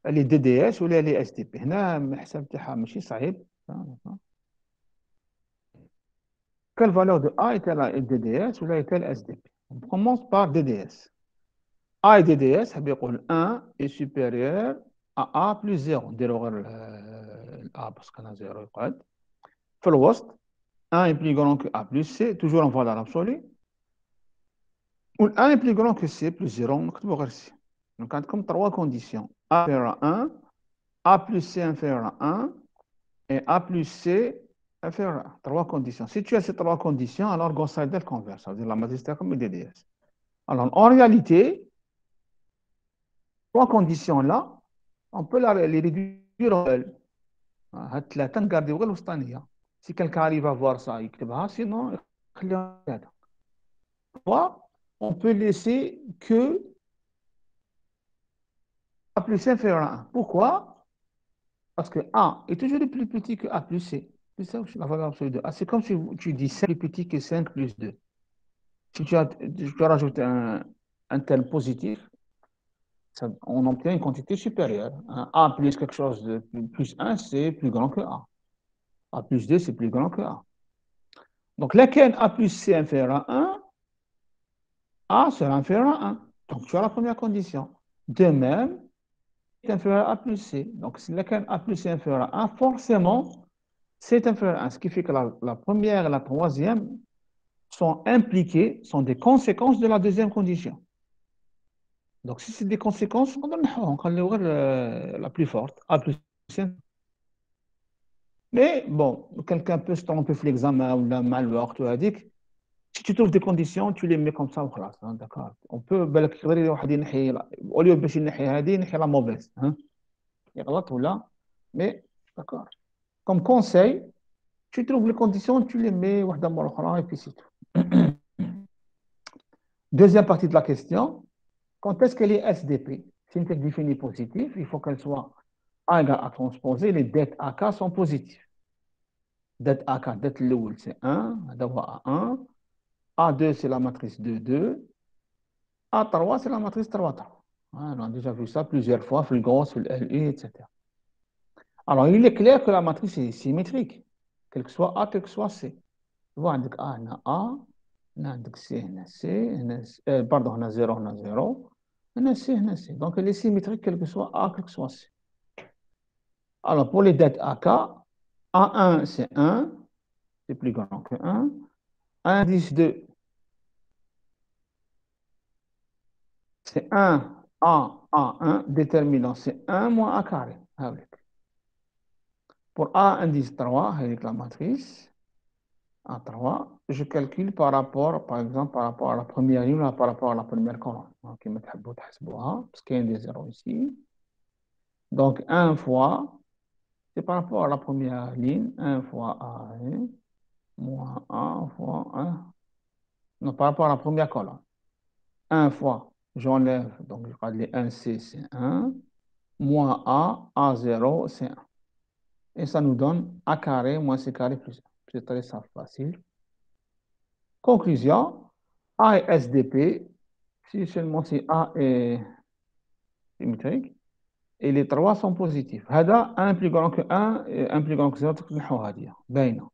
Elle est DDS ou elle est STP. هنا الحساب تاعها ماشي صعيب. Quelle valeur de A est-elle DDS ou est-elle SDP? On commence par DDS. A et DDS, ça veut dire 1 est supérieur à A plus 0. نديرو غير A parce qu'on a 0 يقعد. في الوسط 1 est plus grand que A plus C, toujours en valeur absolue. Ou 1 est plus grand que C plus 0, نكتبو غير C. Donc, comme trois conditions. A inférieur à 1, A plus C inférieur à 1, et A plus C inférieur à 1. Trois conditions. Si tu as ces trois conditions, alors Gauss-Seidel converge. Ça veut dire la matrice comme DDS. Alors, en réalité, trois conditions-là, on peut les réduire en L. Si quelqu'un arrive à voir ça, sinon, on peut laisser que A plus C inférieur à 1. Pourquoi? Parce que A est toujours plus petit que A plus C. C'est ça la valeur absolue de A. C'est comme si tu dis 5 plus petit que 5 plus 2. Si tu rajoutes un terme positif, on obtient une quantité supérieure. A plus quelque chose de plus 1, c'est plus grand que A. A plus 2, c'est plus grand que A. Donc, laquelle A plus C inférieur à 1, A sera inférieur à 1. Donc, tu as la première condition. De même, c'est inférieur à A plus C. Donc, si laquelle A plus C inférieur à 1, forcément, c'est inférieur à 1. Ce qui fait que la première et la troisième sont impliquées, sont des conséquences de la deuxième condition. Donc, si c'est des conséquences, on va la plus forte, A plus C. Mais bon, quelqu'un peut se tromper sur l'examen ou la malware, tu as dit que si tu trouves des conditions, tu les mets comme ça, voilà, hein, d'accord. On peut, au lieu de la mauvaise. Hein. Mais, d'accord. Comme conseil, tu trouves les conditions, tu les mets, et puis c'est tout. Deuxième partie de la question, quand est-ce qu'elle est SDP? Si une définie positive, il faut qu'elle soit A égale A transposé, les dettes AK sont positives. Dette AK, dette l'eau, c'est 1, d'avoir A1. A2, c'est la matrice 2, 2. A3, c'est la matrice 3, 3. On a déjà vu ça plusieurs fois, Fulgros, LE, etc. Alors, il est clair que la matrice est symétrique, quel que soit A, quel que soit C. Tu vois, on a A, on a C, on a C, pardon, on a 0, on a 0, on a C, on a C. Donc, elle est symétrique, quel que soit A, quel que soit C. Alors, pour les dettes AK, A1, c'est 1, c'est plus grand que 1. Indice 2, c'est 1, A1, déterminant, c'est 1 moins A carré. Avec. Pour A indice 3, avec la matrice, A3, je calcule par rapport, par exemple, par rapport à la première ligne ou par rapport à la première colonne. Donc, il me parce qu'il y a des zéros ici. Donc, 1 fois, c'est par rapport à la première ligne, 1 fois A1, moins 1 fois 1. Non, par rapport à la première colonne. 1 fois, j'enlève, donc je vais les 1C, c'est 1, moins A, A0, c'est 1. Et ça nous donne A carré moins C carré plus 1. C'est très facile. Conclusion, A est SDP, si seulement si A est symétrique, et les trois sont positifs. هذا 1 plus grand que 1 et 1 plus grand que 0, تنحوها هذه باينة.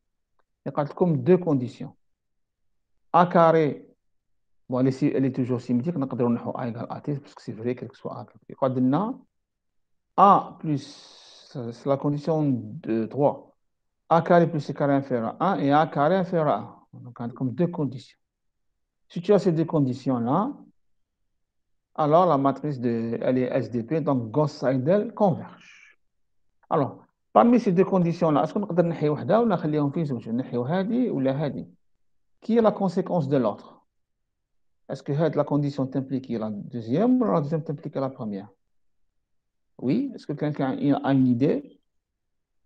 قالت لكم deux conditions. A carré, bon, elle est toujours symétrique, نقدروا نحو A égale AT, parce que c'est vrai, quel que soit A. يقعد لنا A plus, c'est la condition de 3. A carré plus C carré inférieur à 1 et A carré inférieur à 1. Donc, on a comme deux conditions. Si tu as ces deux conditions-là, alors la matrice elle est SDP, donc Gauss-Seidel converge. Alors, parmi ces deux conditions-là, est-ce qu'on peut نحي وحده ولا نخليهم في زوج نحيو هذه ولا هذه? Qui est la conséquence de l'autre? Est-ce que la condition t'implique la deuxième ou la deuxième t'implique la première? Oui, est-ce que quelqu'un a une idée?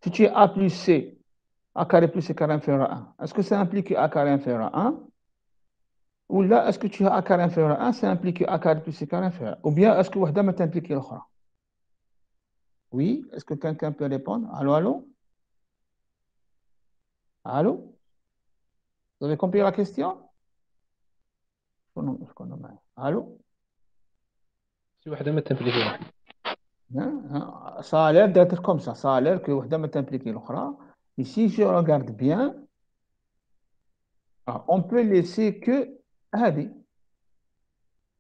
Si tu es A plus C, A carré plus C carré inférieur à 1, est-ce que ça implique que A carré inférieur à 1? Ou là, est-ce que tu as A carré inférieur à 1, ça implique que A carré plus C carré inférieur? Ou bien est-ce que وحدة ما t'implique l'autre? Oui, est-ce que quelqu'un peut répondre? Allô, allô? Allô? Vous avez compris la question? Allô? شي وحده ما تمبليكيها. Hein? Ça a l'air d'être comme ça. Ça a l'air que وحدة ما t'implique l'autre. Ici, je regarde bien. On peut laisser que هذه.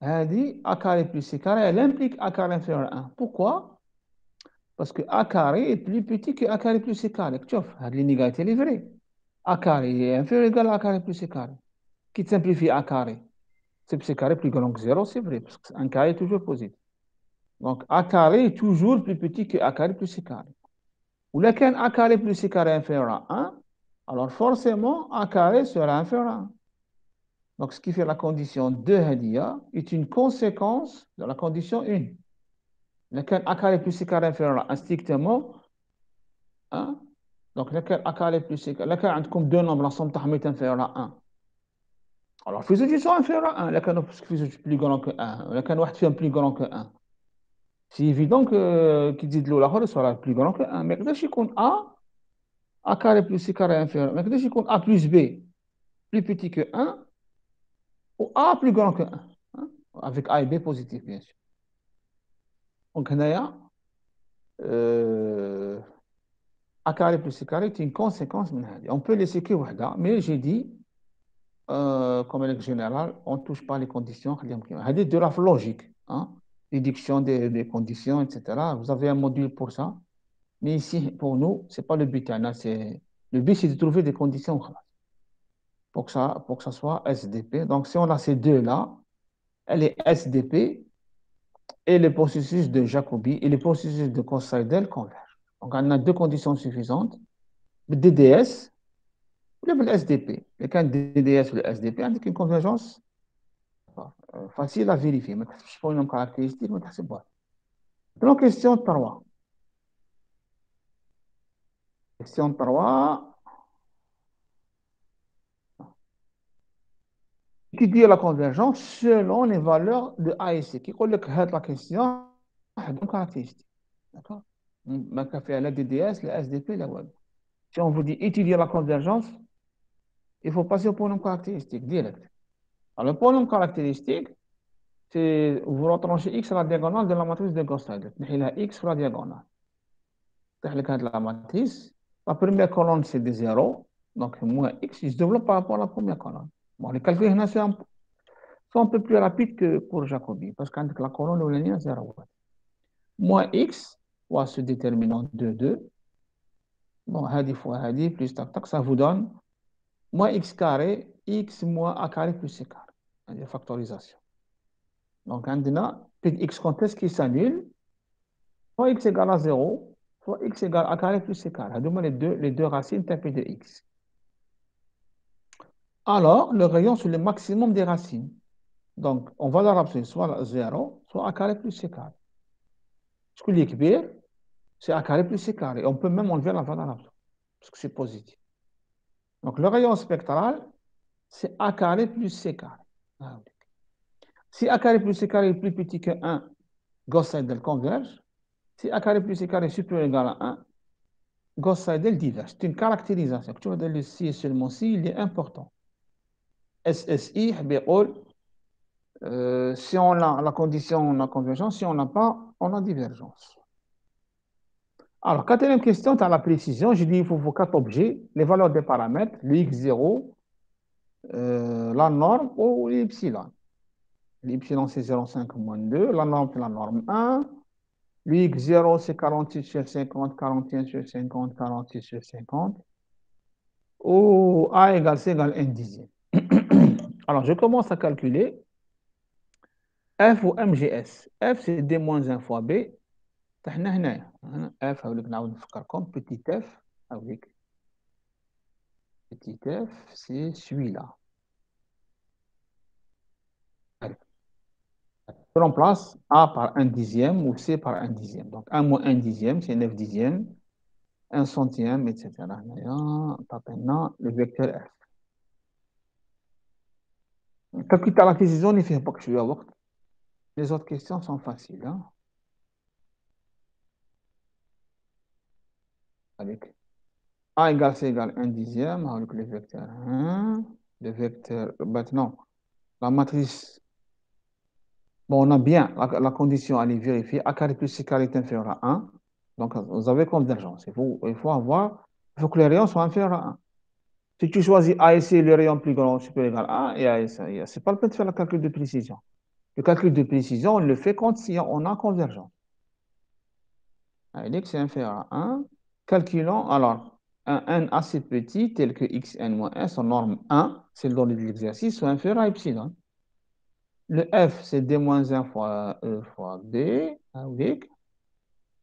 هذه A carré plus C carré, elle implique A carré inférieur à 1. Pourquoi? Parce que A carré est plus petit que A carré plus C carré. Tu vois, l'inégalité est vraie. A carré est inférieur ou égal à A carré plus C carré. Qui simplifie A carré? C'est C carré plus grand que 0, c'est vrai, parce qu'un carré est toujours positif. Donc, A carré est toujours plus petit que A carré plus C carré. Ou lequel A carré plus C carré inférieur à 1, alors forcément, A carré sera inférieur à 1. Donc, ce qui fait la condition 2 Hadia est une conséquence de la condition 1. Lequel A carré plus C carré inférieur à 1, strictement 1. Donc, lequel A carré plus C carré, lequel a comme deux nombres, l'ensemble est inférieur à 1. Alors, ils sont inférieurs à 1. Lequel est plus grand que 1. Lequel est plus grand que 1. C'est évident que qui dit de l'eau la sera plus grand que 1. Mais quand يكون A carré plus C carré inférieur. Mais quand يكون A plus B plus petit que 1 ou A plus grand que 1. Hein? Avec A et B positif, bien sûr. Donc, euh, A carré plus C carré est une conséquence. On peut laisser que وحدة, mais j'ai dit, comme règle générale, on ne touche pas les conditions. C'est de la logique. Hein? Déduction des conditions, etc. Vous avez un module pour ça. Mais ici, pour nous, ce n'est pas le but. Hein, le but, c'est de trouver des conditions pour que ça soit SDP. Donc, si on a ces deux-là, elle est SDP et le processus de Jacobi et le processus de Gauss-Seidel convergent. Donc, on a deux conditions suffisantes. Le DDS ou le SDP. Et quand DDS ou le SDP, on a une convergence facile à vérifier. Mais je prends une caractéristique, mais c'est bon. Donc, question 3. Question 3. Étudier la convergence selon les valeurs de A et C. Qui dit que la question a une caractéristique. D'accord? On a fait la DDS, la SDP, la web. Si on vous dit étudier la convergence, il faut passer au polynôme caractéristique direct. Alors, le polynôme caractéristique, c'est vous retраnchez X à la diagonale de la matrice de Gauss-Seidel. Il a X sur la diagonale. La matrice, la première colonne, c'est des zéros. Donc, moins X, il se développe par rapport à la première colonne. Bon, les calculs, c'est un peu plus rapides que pour Jacobi, parce qu'avec la colonne, on est à 0. Moins X, ou ce déterminant de 2. Bon, hadi fois hadi, plus tac, tac, ça vous donne moins X carré, X moins A carré plus C carré. La factorisation. Donc, on a X quand est-ce qui s'annule, soit X égale à 0, soit X égale A carré plus C carré. On les deux racines tapées de X. Alors, le rayon, c'est le maximum des racines. Donc, on va leur absolue soit 0, soit A carré plus C carré. Ce que l'équilibre, c'est A carré plus C carré. On peut même enlever la valeur absolue, parce que c'est positif. Donc, le rayon spectral, c'est A carré plus C carré. Ah, oui. Si A carré plus C carré est plus petit que 1, Gauss-Seidel converge. Si A carré plus C carré est supérieur ou égal à 1, Gauss-Seidel diverge. C'est une caractérisation. Tu vois, le si et seulement si, il est important. SSI, si on a la condition, on a convergence. Si on n'a pas, on a divergence. Alors, quatrième question, tu as la précision. Je dis il faut vos quatre objets, les valeurs des paramètres, le x0, la norme ou l'epsilon. L'epsilon, c'est 0,5 moins 2. La norme, c'est la norme 1. Le x0, c'est 46 sur 50, 41 sur 50, 46 sur 50. Ou A égale C égale 1 dixième. Alors, je commence à calculer F ou MGS. F, c'est D moins 1 fois B. F avec comme petit f avec petit f, c'est celui-là. Je remplace A par 1/10 ou C par 1/10. Donc 1 moins 1/10, c'est 9/10, 1 centième, etc. Maintenant, le vecteur F. Calcul à l'acquisition, il ne fait pas que je vais avoir. Les autres questions sont faciles. Hein? Avec A égale C égale 1/10, avec le vecteur 1. Le vecteur, maintenant, la matrice. Bon, on a bien la condition à aller vérifier. A carré plus C carré est inférieur à 1. Donc, vous avez convergence. Il faut que les rayons soient inférieurs à 1. Si tu choisis A et C, le rayon plus grand ou supérieur égal à 1, ce n'est pas le peine de faire le calcul de précision. Le calcul de précision, on le fait quand si on a convergence. Il c'est inférieur à 1. Calculons, alors, un n assez petit, tel que xn moins s, en norme 1, c'est le donné de l'exercice, soit inférieur à epsilon. Le f, c'est d moins 1 fois e fois b, avec.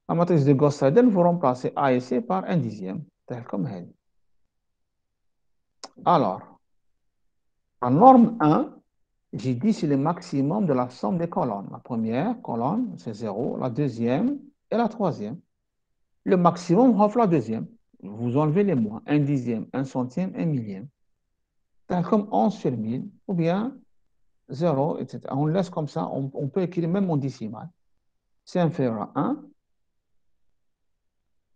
La matrice de Gauss-Seidel, vous remplacez a et c par 1/10, tel comme elle. Alors, la norme 1, j'ai dit c'est le maximum de la somme des colonnes. La première colonne, c'est 0, la deuxième et la troisième. Le maximum offre la deuxième. Vous enlevez les moins. 1/10, 1 centième, 1 millième. C'est comme 11 sur 1000, ou bien 0, etc. On laisse comme ça, on peut écrire même en décimal. C'est inférieur à 1.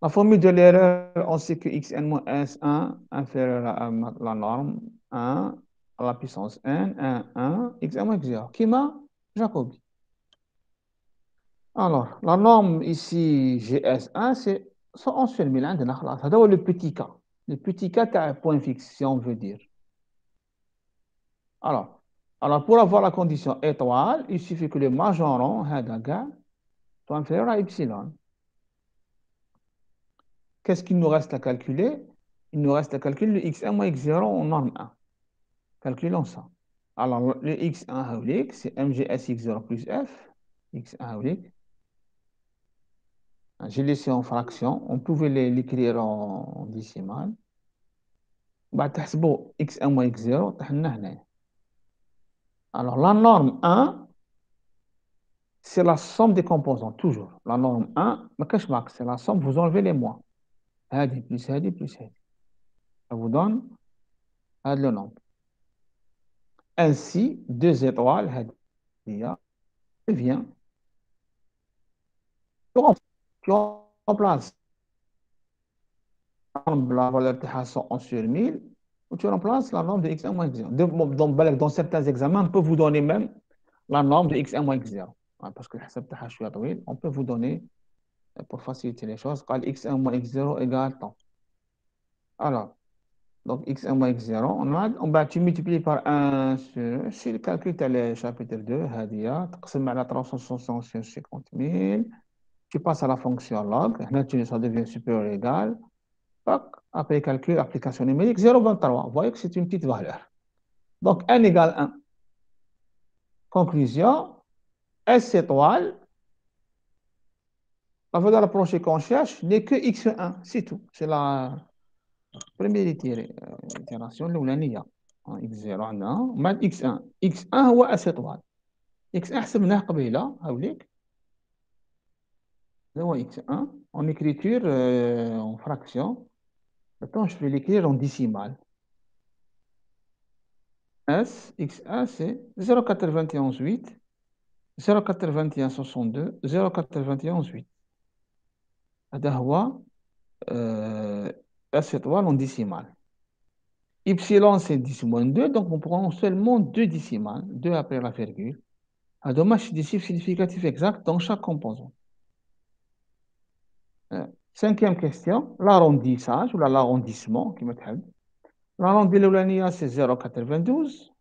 La formule de l'erreur, on sait que xn-s1 inférieur à la norme 1 à la puissance n, 1, 1, xn-0. Qui m'a Jacobi. Alors, la norme ici, GS1, c'est 111 sur 1000. C'est le petit k. Le petit k, tu as un point fixe, si on veut dire. Alors, pour avoir la condition étoile, il suffit que le majoran, soit inférieur à epsilon. Qu'est-ce qu'il nous reste à calculer? Il nous reste à calculer le x1 moins x0 en norme 1. Calculons ça. Alors, le x1, c'est mgs x0 plus f. x1, j'ai laissé en fraction. On pouvait l'écrire en décimale. بعد تحسبوا x1 moins x0 طحنا هنا. Alors, la norme 1, c'est la somme des composants, toujours. La norme 1, c'est la somme, vous enlevez les moins. هذه plus هذه plus هذه. Ça vous donne le nombre. Ainsi, 2 étoiles, هذه devient, tu remplaces la valeur de 100 sur 1000, ou tu remplaces la norme de x1 moins x0. Dans certains examens, on peut vous donner même la norme de x1 moins x0. Parce que on peut vous donner, pour faciliter les choses, x1 moins x0 égale temps. Alors, donc x1 moins x0, tu multiplies par 1 sur le calcul, tu as le chapitre 2, هذه تقسم على 360 sur 50 000. Tu passes à la fonction log, ça devient supérieur ou égal. Après calcul, application numérique, 0,23. Vous voyez que c'est une petite valeur. Donc, n égale 1. Conclusion, S étoile, la valeur approchée qu'on cherche n'est que x1. C'est tout. C'est la première itération, l'oulaniyya. x0 عندنا بعد x1. x1 هو S étoile. x1 حسبناه قبيله هاوليك. هو x1 en écriture en fraction. Maintenant, je vais l'écrire en décimale. S, x1, c'est 0,91,8, 0,81,62, 0,81,8. هذا هو S étoile en décimale. Epsilon, c'est 10 moins 2, donc on prend seulement 2 décimales, 2 après la virgule. C'est des chiffres significatifs exacts dans chaque composant. Cinquième question, l'arrondissage ou l'arrondissement qui me traite. L'arrondissement, c'est 0,92.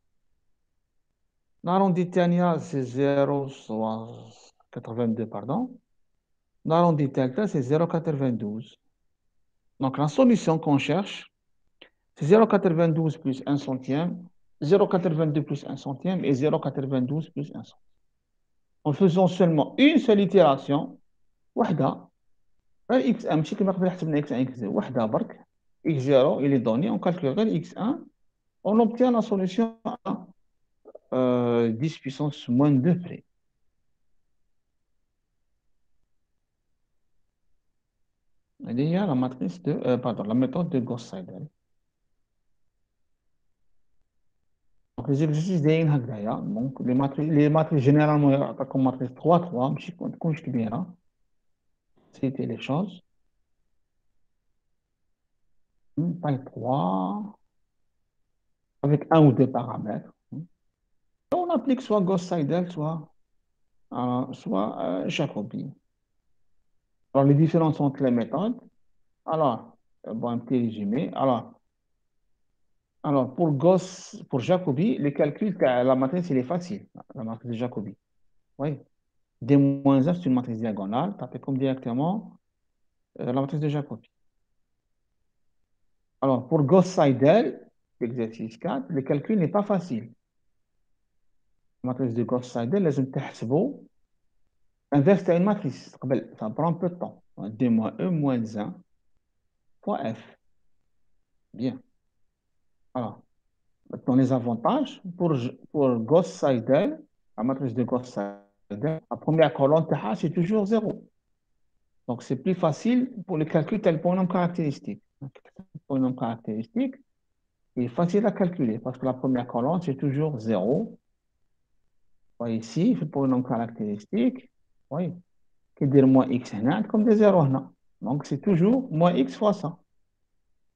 L'arrondissement, c'est 0,82, pardon. L'arrondissement, c'est 0,92. Donc, la solution qu'on cherche, c'est 0,92 plus 1 centième, 0,82 plus 1 centième et 0,92 plus 1 centième. En faisant seulement une seule itération, وحدة, x1, ماشي كما قبل حسبنا x1 x0, وحدة برك, x0, il est donné, on calcule x1, on obtient la solution à 10 puissance moins 2 près. Il y a la matrice de, pardon, la méthode de Gauss-Seidel. Donc, les exercices دايرين هكذايا. Donc, les matrices généralement يعطيكم matrice 3 3 ماشي تكونش كبيرة. C'était les choses. Taille 3 avec un ou deux paramètres. On applique soit Gauss-Seidel, soit Jacobi. Alors, les différences entre les méthodes. Alors, bon, un petit résumé. Alors, pour Jacobi, les calculs, la matrice, il est facile. La matrice de Jacobi. Oui. D-1, c'est une matrice diagonale. Tapez comme directement la matrice de Jacobi. Alors, pour Gauss-Seidel, l'exercice 4, le calcul n'est pas facile. La matrice de Gauss-Seidel, les تحسبوا inverse à une matrice. Ça prend un peu de temps. D-E moins 1 fois F. Bien. Alors, maintenant, les avantages. Pour Gauss-Seidel, la matrice de Gauss-Seidel, la première colonne, c'est toujours 0. Donc, c'est plus facile pour le calcul tel polynôme caractéristique. Le polynôme caractéristique est facile à calculer parce que la première colonne, c'est toujours 0. Voyez ici, le polynôme caractéristique, voyez, qui est dire moins x comme des 0. Donc, c'est toujours moins x fois ça.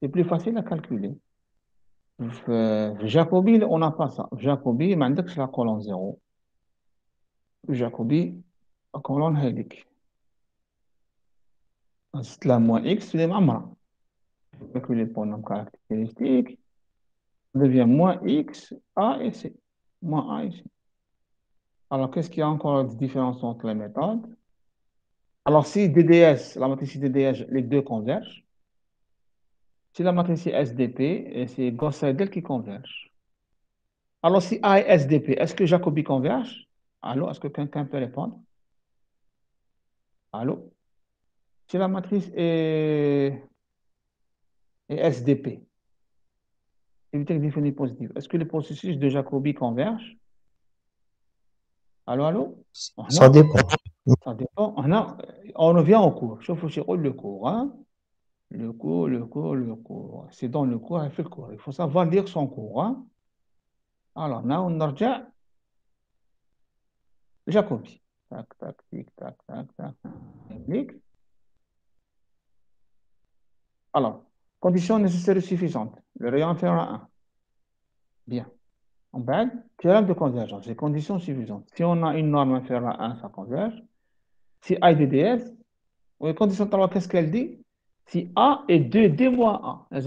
C'est plus facile à calculer. Jacobi, on n'a pas ça. Jacobi, c'est la colonne 0. Jacobi, la colonne hélique. C'est la moins x, c'est les mamras. Calculer le polynôme caractéristique. Devient moins x, a et c. Moins a et c. Alors, qu'est-ce qu'il y a encore de différence entre les méthodes? Alors, si DDS, la matrice DDS, les deux convergent. Si la matrice SDP, c'est Gauss-Seidel qui converge. Alors, si A et SDP, est-ce que Jacobi converge? Allô, est-ce que quelqu'un peut répondre? Allô? Si la matrice est SDP, éviter que définie positive, est-ce que les processus de Jacobi convergent? Allô, allô? Ça dépend. Ça dépend. On revient au cours. Je vous le cours. Hein? Le cours. C'est dans le cours, elle fait le cours. Il faut savoir lire son cours. Hein? Alors, là, on revient. Jacobi. Tac, tac, tic, tac, tac, tac. Clic. Alors, conditions nécessaires et suffisantes. Le rayon inférieur à 1. Bien. En bas, théorème de convergence. Les conditions suffisantes. Si on a une norme inférieure à 1, ça converge. Si A est DDS, les conditions de qu'est-ce qu'elle dit? Si A est 2D moins 1.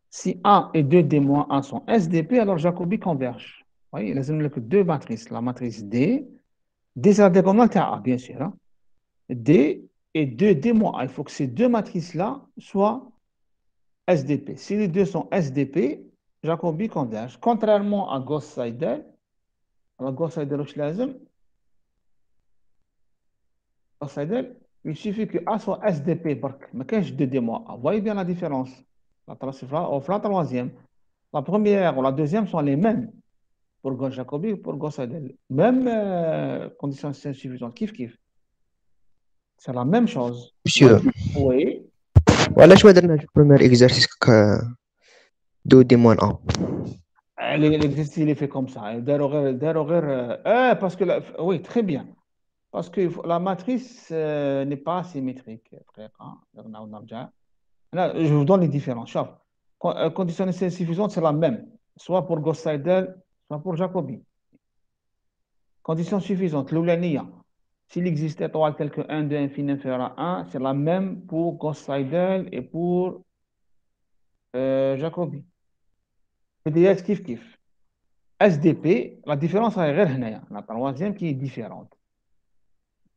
Si A et 2D moins 1 sont SDP, alors Jacobi converge. Vous voyez, il y a deux matrices. La matrice D, D c'est la diagonale de A, bien sûr. Hein? D et 2D moins 1. Il faut que ces deux matrices-là soient SDP. Si les deux sont SDP, Jacobi converge. Contrairement à Gauss-Seidel, Gauss-Seidel, il suffit que A soit SDP, mais qu'est-ce que 2D moins 1? Vous voyez bien la différence. La troisième. La première ou la deuxième sont les mêmes pour Gauss-Jacobi et pour Gauss-Seidel. Même conditions suffisantes. Kiff. C'est la même chose. Monsieur. Oui. Voilà, je vais donner le premier exercice que 2D-1. L'exercice, il est fait comme ça. Parce que oui, très bien. Parce que la matrice n'est pas symétrique, frère. Hein? Là, je vous donne les différences. Conditions suffisantes, c'est la même. Soit pour Gauss-Seidel, soit pour Jacobi. Conditions suffisantes. L'oulania. S'il existe étoile tel que 1 de infini inférieur à 1, c'est la même pour Gauss-Seidel et pour Jacobi. PDS, kiff. SDP, la différence est la troisième qui est différente.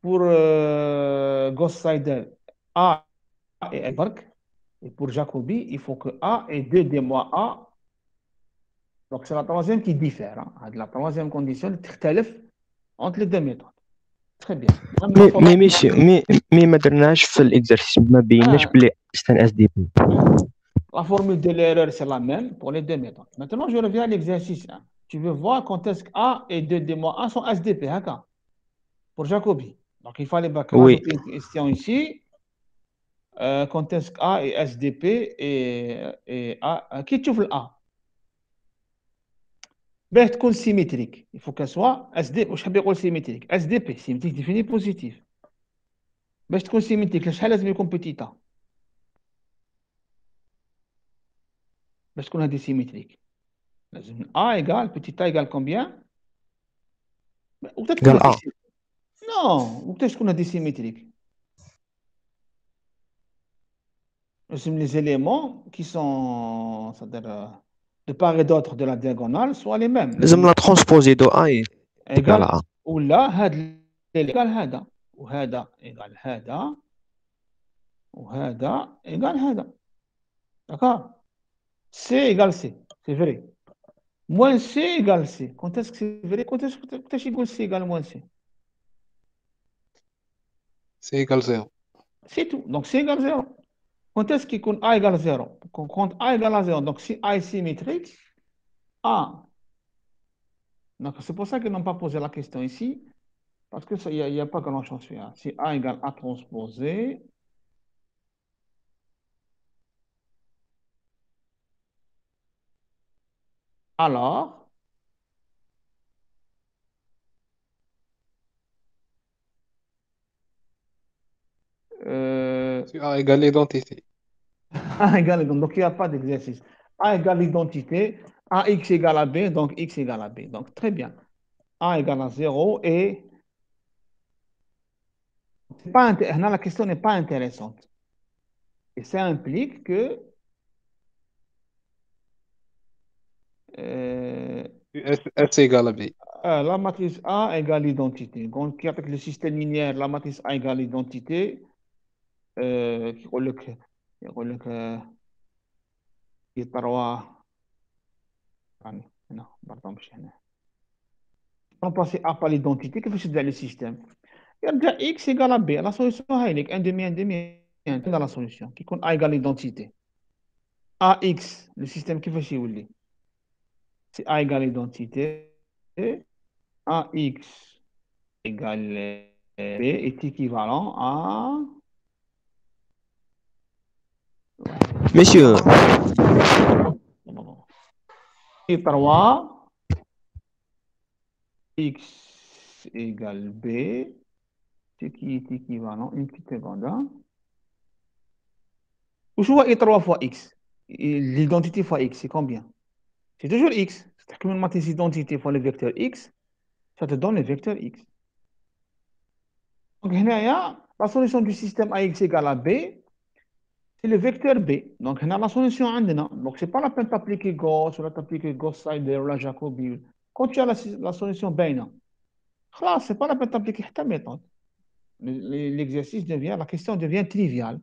Pour Gauss-Seidel, A et Bark. Et pour Jacobi, il faut que A ait 2D moins A. Donc, c'est la troisième qui diffère. Hein. La troisième condition, elle entre les deux méthodes. Très bien. Mais ما درناش في l'exercice ما بيناش بلي c'est un SDP. La formule de l'erreur, c'est la même pour les deux méthodes. Maintenant, je reviens à l'exercice 1. Tu veux voir quand est-ce que A et 2D-1 sont SDP, hein, pour Jacobi. Donc, il fallait rajouter une question ici quand est-ce que A est SDP et A, qui trouve le A? باش تكون symétrique, il faut qu'elle soit SD, واش حاب يقول symétrique, SDP, symétrique défini positif. باش تكون symétrique, شحال لازم يكون petit a? باش تكون هذه symétrique. لازم A égale, petit a égale combien? وقت تكون قال هذه non, وقت تكون هذه symétrique. لازم les éléments qui sont, c'est-à-dire de part et d'autre de la diagonale soient les mêmes. لازم لا ترانسبوزي دو اي égal على ولا هذا égal هذا وهذا égal هذا وهذا égal هذا. D'accord? C égale C, c'est vrai. Moins C égale C. Quand est-ce que c'est vrai? Quand est-ce que يقول C égale moins C? C'est égal 0. C'est tout. Donc C égale 0. Quand est-ce qu'il compte A égale 0? Quand A égale à 0. Donc si A est symétrique, A. Donc c'est pour ça qu'ils n'ont pas posé la question ici. Parce qu'il n'y a pas grand-chose à faire. Si A égale A transposé, alors, Si A égale l'identité. A égale, donc il n'y a pas d'exercice. A égale l'identité, AX égale à B, donc X égale à B. Donc très bien. A égale à 0 et la question n'est pas intéressante. Et ça implique que S égale à B. la matrice A égale l'identité. Donc avec le système linéaire, la matrice A égale l'identité. يقول لك يطروا يعني هنا برضه مش هنا remplacer A par l'identité كيفاش يبدا le système يرجع X égale à B la solution هاي لك 1 demi 1 demi dans la solution qui يكون A égale l'identité AX le système كيفاش يولي c'est A égale l'identité AX égale B est équivalent à مسيو 3 X égale B, ce qui est équivalent, une petite seconde. Ou je vois I3 fois X. L'identité fois X, c'est combien? C'est toujours X. C'est que même tes identités fois le vecteur X, ça te donne le vecteur X. Donc, la solution du système AX égale à B, c'est le vecteur B. Donc, la solution عندنا. Donc, c'est pas la peine d'appliquer Gauss, ou d'appliquer Gauss-Seidel, ou la Jacobi. Quand tu as la solution بينة, c'est pas la peine d'appliquer ta méthode. L'exercice devient, la question devient triviale.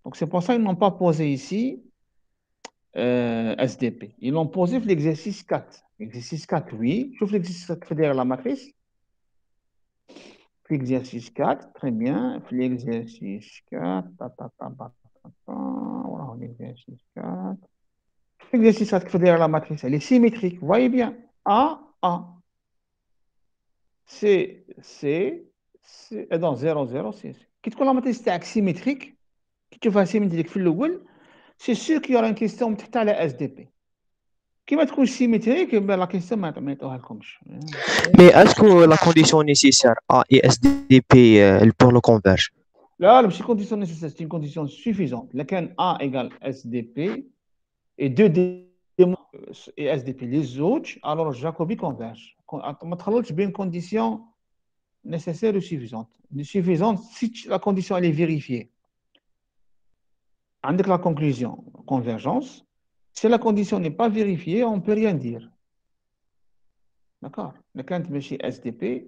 Donc, c'est pour ça qu'ils n'ont pas posé ici SDP. Ils l'ont posé pour l'exercice 4. L'exercice 4, oui. Je trouve l'exercice 4 fait derrière la matrice. L'exercice 4, très bien. L'exercice 4, voilà, l'exercice 4. L'exercice 4 fait derrière la matrice, elle est symétrique. Vous voyez bien. A, A. C, C, C. Et dans 0, 0, C. Qui te la matrice symétrique, qui te fait symétrique في الأول, c'est sûr qu'il y aura une question تحت على SDP. Qui va être symétrique, ben la question ما يعطوها لكمش. مي اسكو لا كونديسيون نيسيسير ا اي اس دي بي بور لو كونفيرج لا ماشي condition nécessaire, c'est une condition suffisante. لكن A égale SDP et 2 démons et SDP les autres, alors Jacobi converge. ما تخلطش بين condition nécessaire ou suffisante. Suffisante si la condition elle est vérifiée. عندك la conclusion, convergence. Si la condition n'est pas vérifiée, on ne peut rien dire. D'accord? Le كانت ماشي SDP.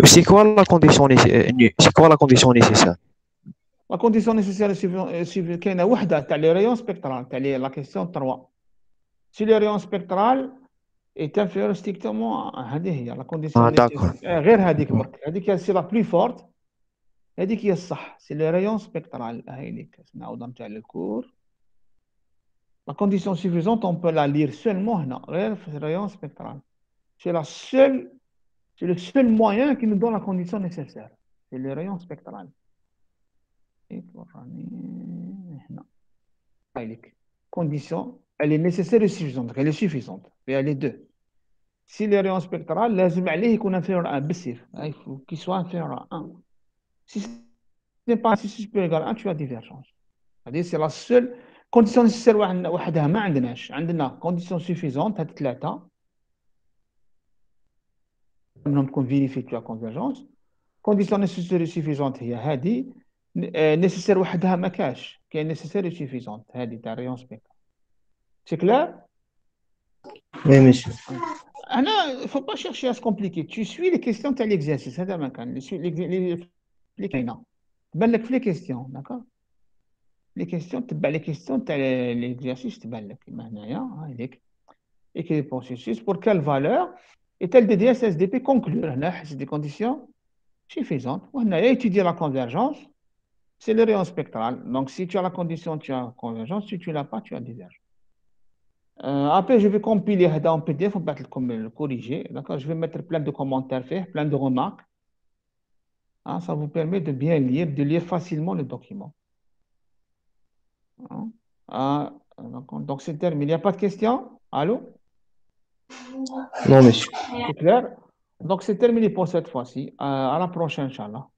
سي كوا لا كونديسيون سي كوا لا كونديسيون نيسيسير La condition nécessaire est كاينه وحده تاع لي رayons spectral تاع la question 3. Si le rayon spectral est inférieur strictement هذه هي la condition nécessaire. غير هذيك برك هذيك c'est la plus forte. هذيك هي الصح. C'est le rayon spectral. هاي ليك نعاود نرجع للكور. La condition suffisante, on peut la lire seulement هنا غير في le rayon spectral. C'est le seul moyen qui nous donne la condition nécessaire. C'est le rayon spectral. Condition, elle est nécessaire et suffisante. Elle est suffisante. Mais elle est deux. Si les rayons spectrales, لازم عليه يكون inférieur à 1 بسيف. Il faut qu'il soit inférieur à 1. Si ce n'est pas si supérieur égal à 1, tu as divergence. C'est la seule condition nécessaire وحدها ما عندناش. عندنا condition suffisante هاد ثلاثة. منهم تكون vérifier tu as convergence. Condition nécessaire et suffisante هي هذه. nécessaire وحدها ما كاش. كاين nécessaire et suffisante هذه تاع rayon spectral. C'est clair? Oui, monsieur. Il ne faut pas chercher à se compliquer. Tu suis les questions de l'exercice. C'est les questions, d'accord? Les questions, de l'exercice, et quel processus, pour quelle valeur est-elle DDS SDP conclure? C'est des conditions suffisantes. On a étudié la convergence, c'est le rayon spectral. Donc, si tu as la condition, tu as convergence. Si tu ne l'as pas, tu as divergence. Après, je vais compiler en PDF, on va le corriger. D'accord? Je vais mettre plein de commentaires faits, plein de remarques. Hein, ça vous permet de bien lire, de lire facilement le document. Hein? Donc, c'est terminé. Il n'y a pas de questions? Allô? Non, monsieur. C'est clair? Donc, c'est terminé pour cette fois-ci. À la prochaine, Inch'Allah.